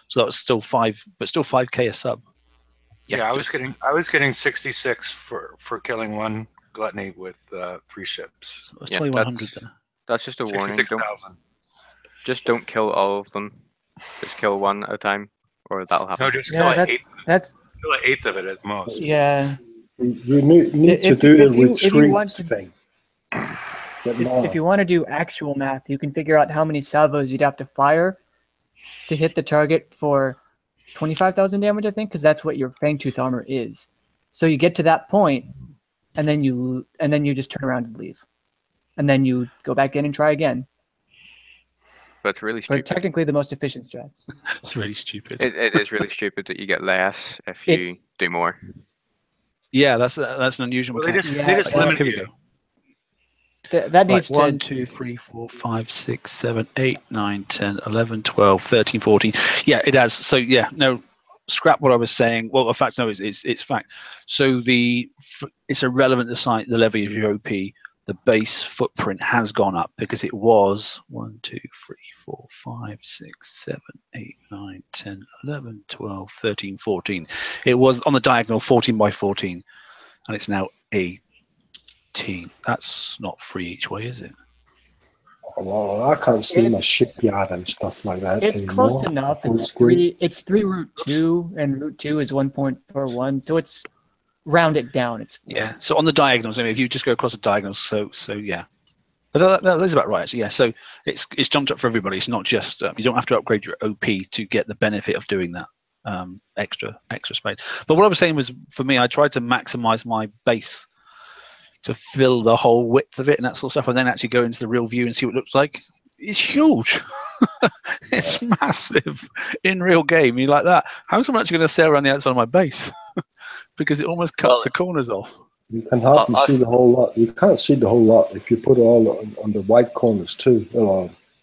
so that was still 5, but still 5k a sub. Yeah, I was getting 66 for killing 1 gluttony with 3 ships. So that's 2,100 there. That's just a warning. Just don't kill all of them. Just kill 1 at a time, or that'll happen. No, just kill an eighth of it at most. Yeah. You need to do the retreat thing. If you want to do actual math, you can figure out how many salvos you'd have to fire to hit the target for 25,000 damage, I think, because that's what your Fangtooth armor is. So you get to that point, and then you just turn around and leave, and then you go back in and try again. That's really stupid. But technically the most efficient strats. It's really stupid. It is really stupid that you get less if you do more. Yeah, that's an unusual. Well, they just limit you. That needs to 1, 2, 3, 4, 5, 6, 7, 8, 9, 10, 11, 12, 13, 14. Yeah, it has. So yeah, no, scrap what I was saying. Well, in fact, no, it's fact. So it's irrelevant to the level of your OP. The base footprint has gone up because it was 1, 2, 3, 4, 5, 6, 7, 8, 9, 10, 11, 12, 13, 14. It was on the diagonal 14 by 14, and it's now 18. That's not free each way, is it? Well, I can't see my shipyard and stuff like that. It's anymore. close enough. It's 3 root 2, and root 2 is 1.41, so it's round it down. It's yeah. So on the diagonals, I mean, if you just go across the diagonals, so yeah. But that is about right, actually. Yeah. So it's jumped up for everybody. It's not just you don't have to upgrade your OP to get the benefit of doing that extra space. But what I was saying was, for me, I tried to maximize my base to fill the whole width of it and that sort of stuff, and then actually go into the real view and see what it looks like. It's huge. It's massive in real game. You're like that. How's someone actually going to sail around the outside of my base? Because it almost cuts the corners off. You can hardly see the whole lot. You can't see the whole lot if you put it all on the white corners too.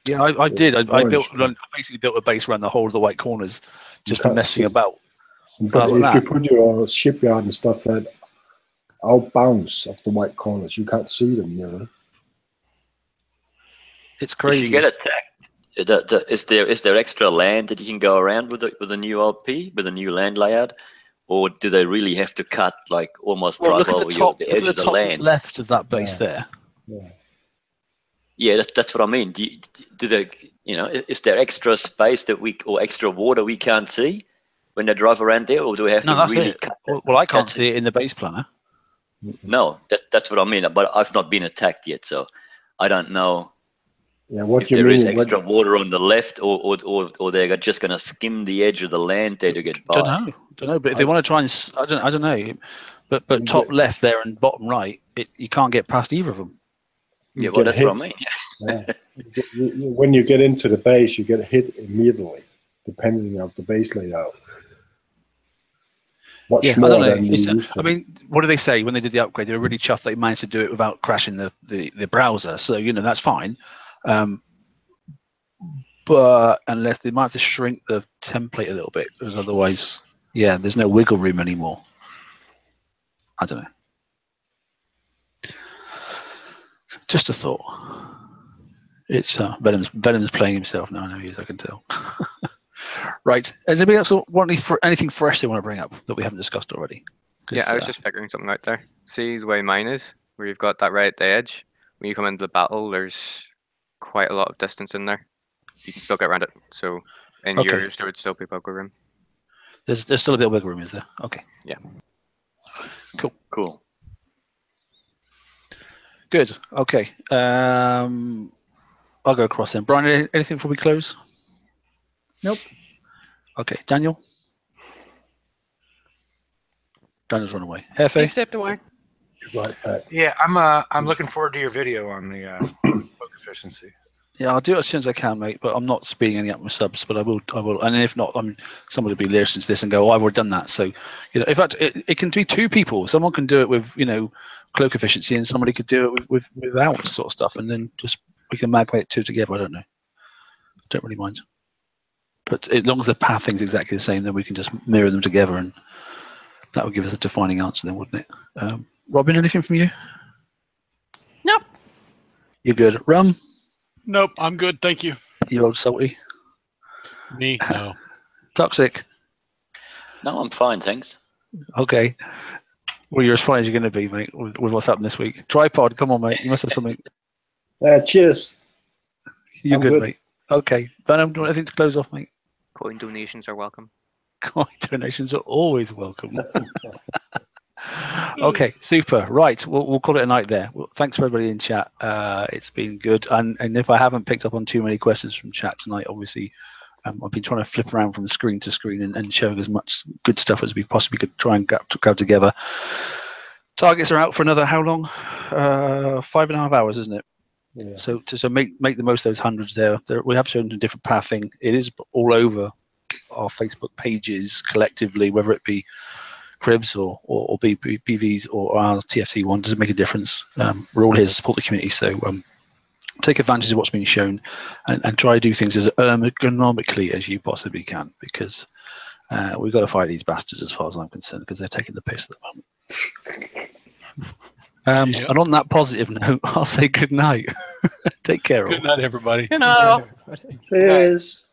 Yeah, I did. I basically built a base around the whole of the white corners, just for messing about. But if you put your shipyard and stuff outbounds of the white corners, you can't see them nearly. It's crazy. If you get attacked, is there extra land that you can go around with a new OP, with a new land layout? Or do they really have to cut like almost drive over the edge of the land? Left of that base there. Yeah, that's what I mean. Do they, is there extra space or extra water we can't see when they drive around there, or do we have to really cut? Well, I can't see it in the base planner. No, that's what I mean. But I've not been attacked yet, so I don't know. Yeah, what if you there mean, is extra water on the left, or they're just going to skim the edge of the land there to get by. Don't know. But if they want to try and, I don't know. But top left there and bottom right, you can't get past either of them. Yeah, well, that's what I mean. Yeah. When you get into the base, you get hit immediately, depending on the base layout. Much I more don't know. than you used to. I mean, what do they say when they did the upgrade? They were really chuffed they managed to do it without crashing the browser. So, you know, that's fine. But unless they might have to shrink the template a little bit, because otherwise, yeah, there's no wiggle room anymore. I don't know. Just a thought. It's Venom's playing himself now. I know he is. I can tell. Right. Has anybody else want anything fresh they want to bring up that we haven't discussed already? Yeah, I was just figuring something out there. See the way mine is, where you've got that right at the edge. When you come into the battle, there's quite a lot of distance in there. You can still get around it. So in yours, there would still be wiggle room. There's still a bit of wiggle room, is there? Okay. Yeah. Cool. Good. Okay. I'll go across then. Brian, anything before we close? Nope. Okay. Daniel? Daniel's run away. He Hefe? stepped away. Right. Yeah, I'm looking forward to your video on the book efficiency. Yeah, I'll do it as soon as I can, mate. But I'm not speeding any up my subs. But I will. And if not, somebody will be listening to this and go, "Oh, I've already done that." So, you know, in fact, it can be two people. Someone can do it with, you know, cloak efficiency, and somebody could do it without sort of stuff, and then just we can amalgamate two together. I don't know. Don't really mind. But as long as the pathing's exactly the same, then we can just mirror them together, and that would give us a defining answer, then, wouldn't it? Robin, anything from you? Nope. You're good. Rum? Nope, I'm good. Thank you. You old salty? Me? No. Toxic? No, I'm fine, thanks. Okay. Well, you're as fine as you're going to be, mate, with what's happened this week. Tripod, come on, mate. You must have something. Cheers. You're good, mate. Okay. Venom, do you want anything to close off, mate? Coin donations are welcome. Coin donations are always welcome. Okay, super. Right, we'll call it a night there. Well, thanks for everybody in chat. It's been good. And if I haven't picked up on too many questions from chat tonight, obviously, I've been trying to flip around from screen to screen and showing as much good stuff as we possibly could try and grab together. Targets are out for another how long? 5.5 hours, isn't it? Yeah. So make the most of those hundreds there. We have shown different pathing. It is all over our Facebook pages collectively, whether it be Cribs or BVs or our TFC one, doesn't make a difference. We're all here to support the community, so take advantage of what's being shown and try to do things as ergonomically as you possibly can, because we've got to fight these bastards as far as I'm concerned, because they're taking the piss at the moment. Yep. And on that positive note, I'll say good night. Take care. Good night, everybody. Good night. Cheers.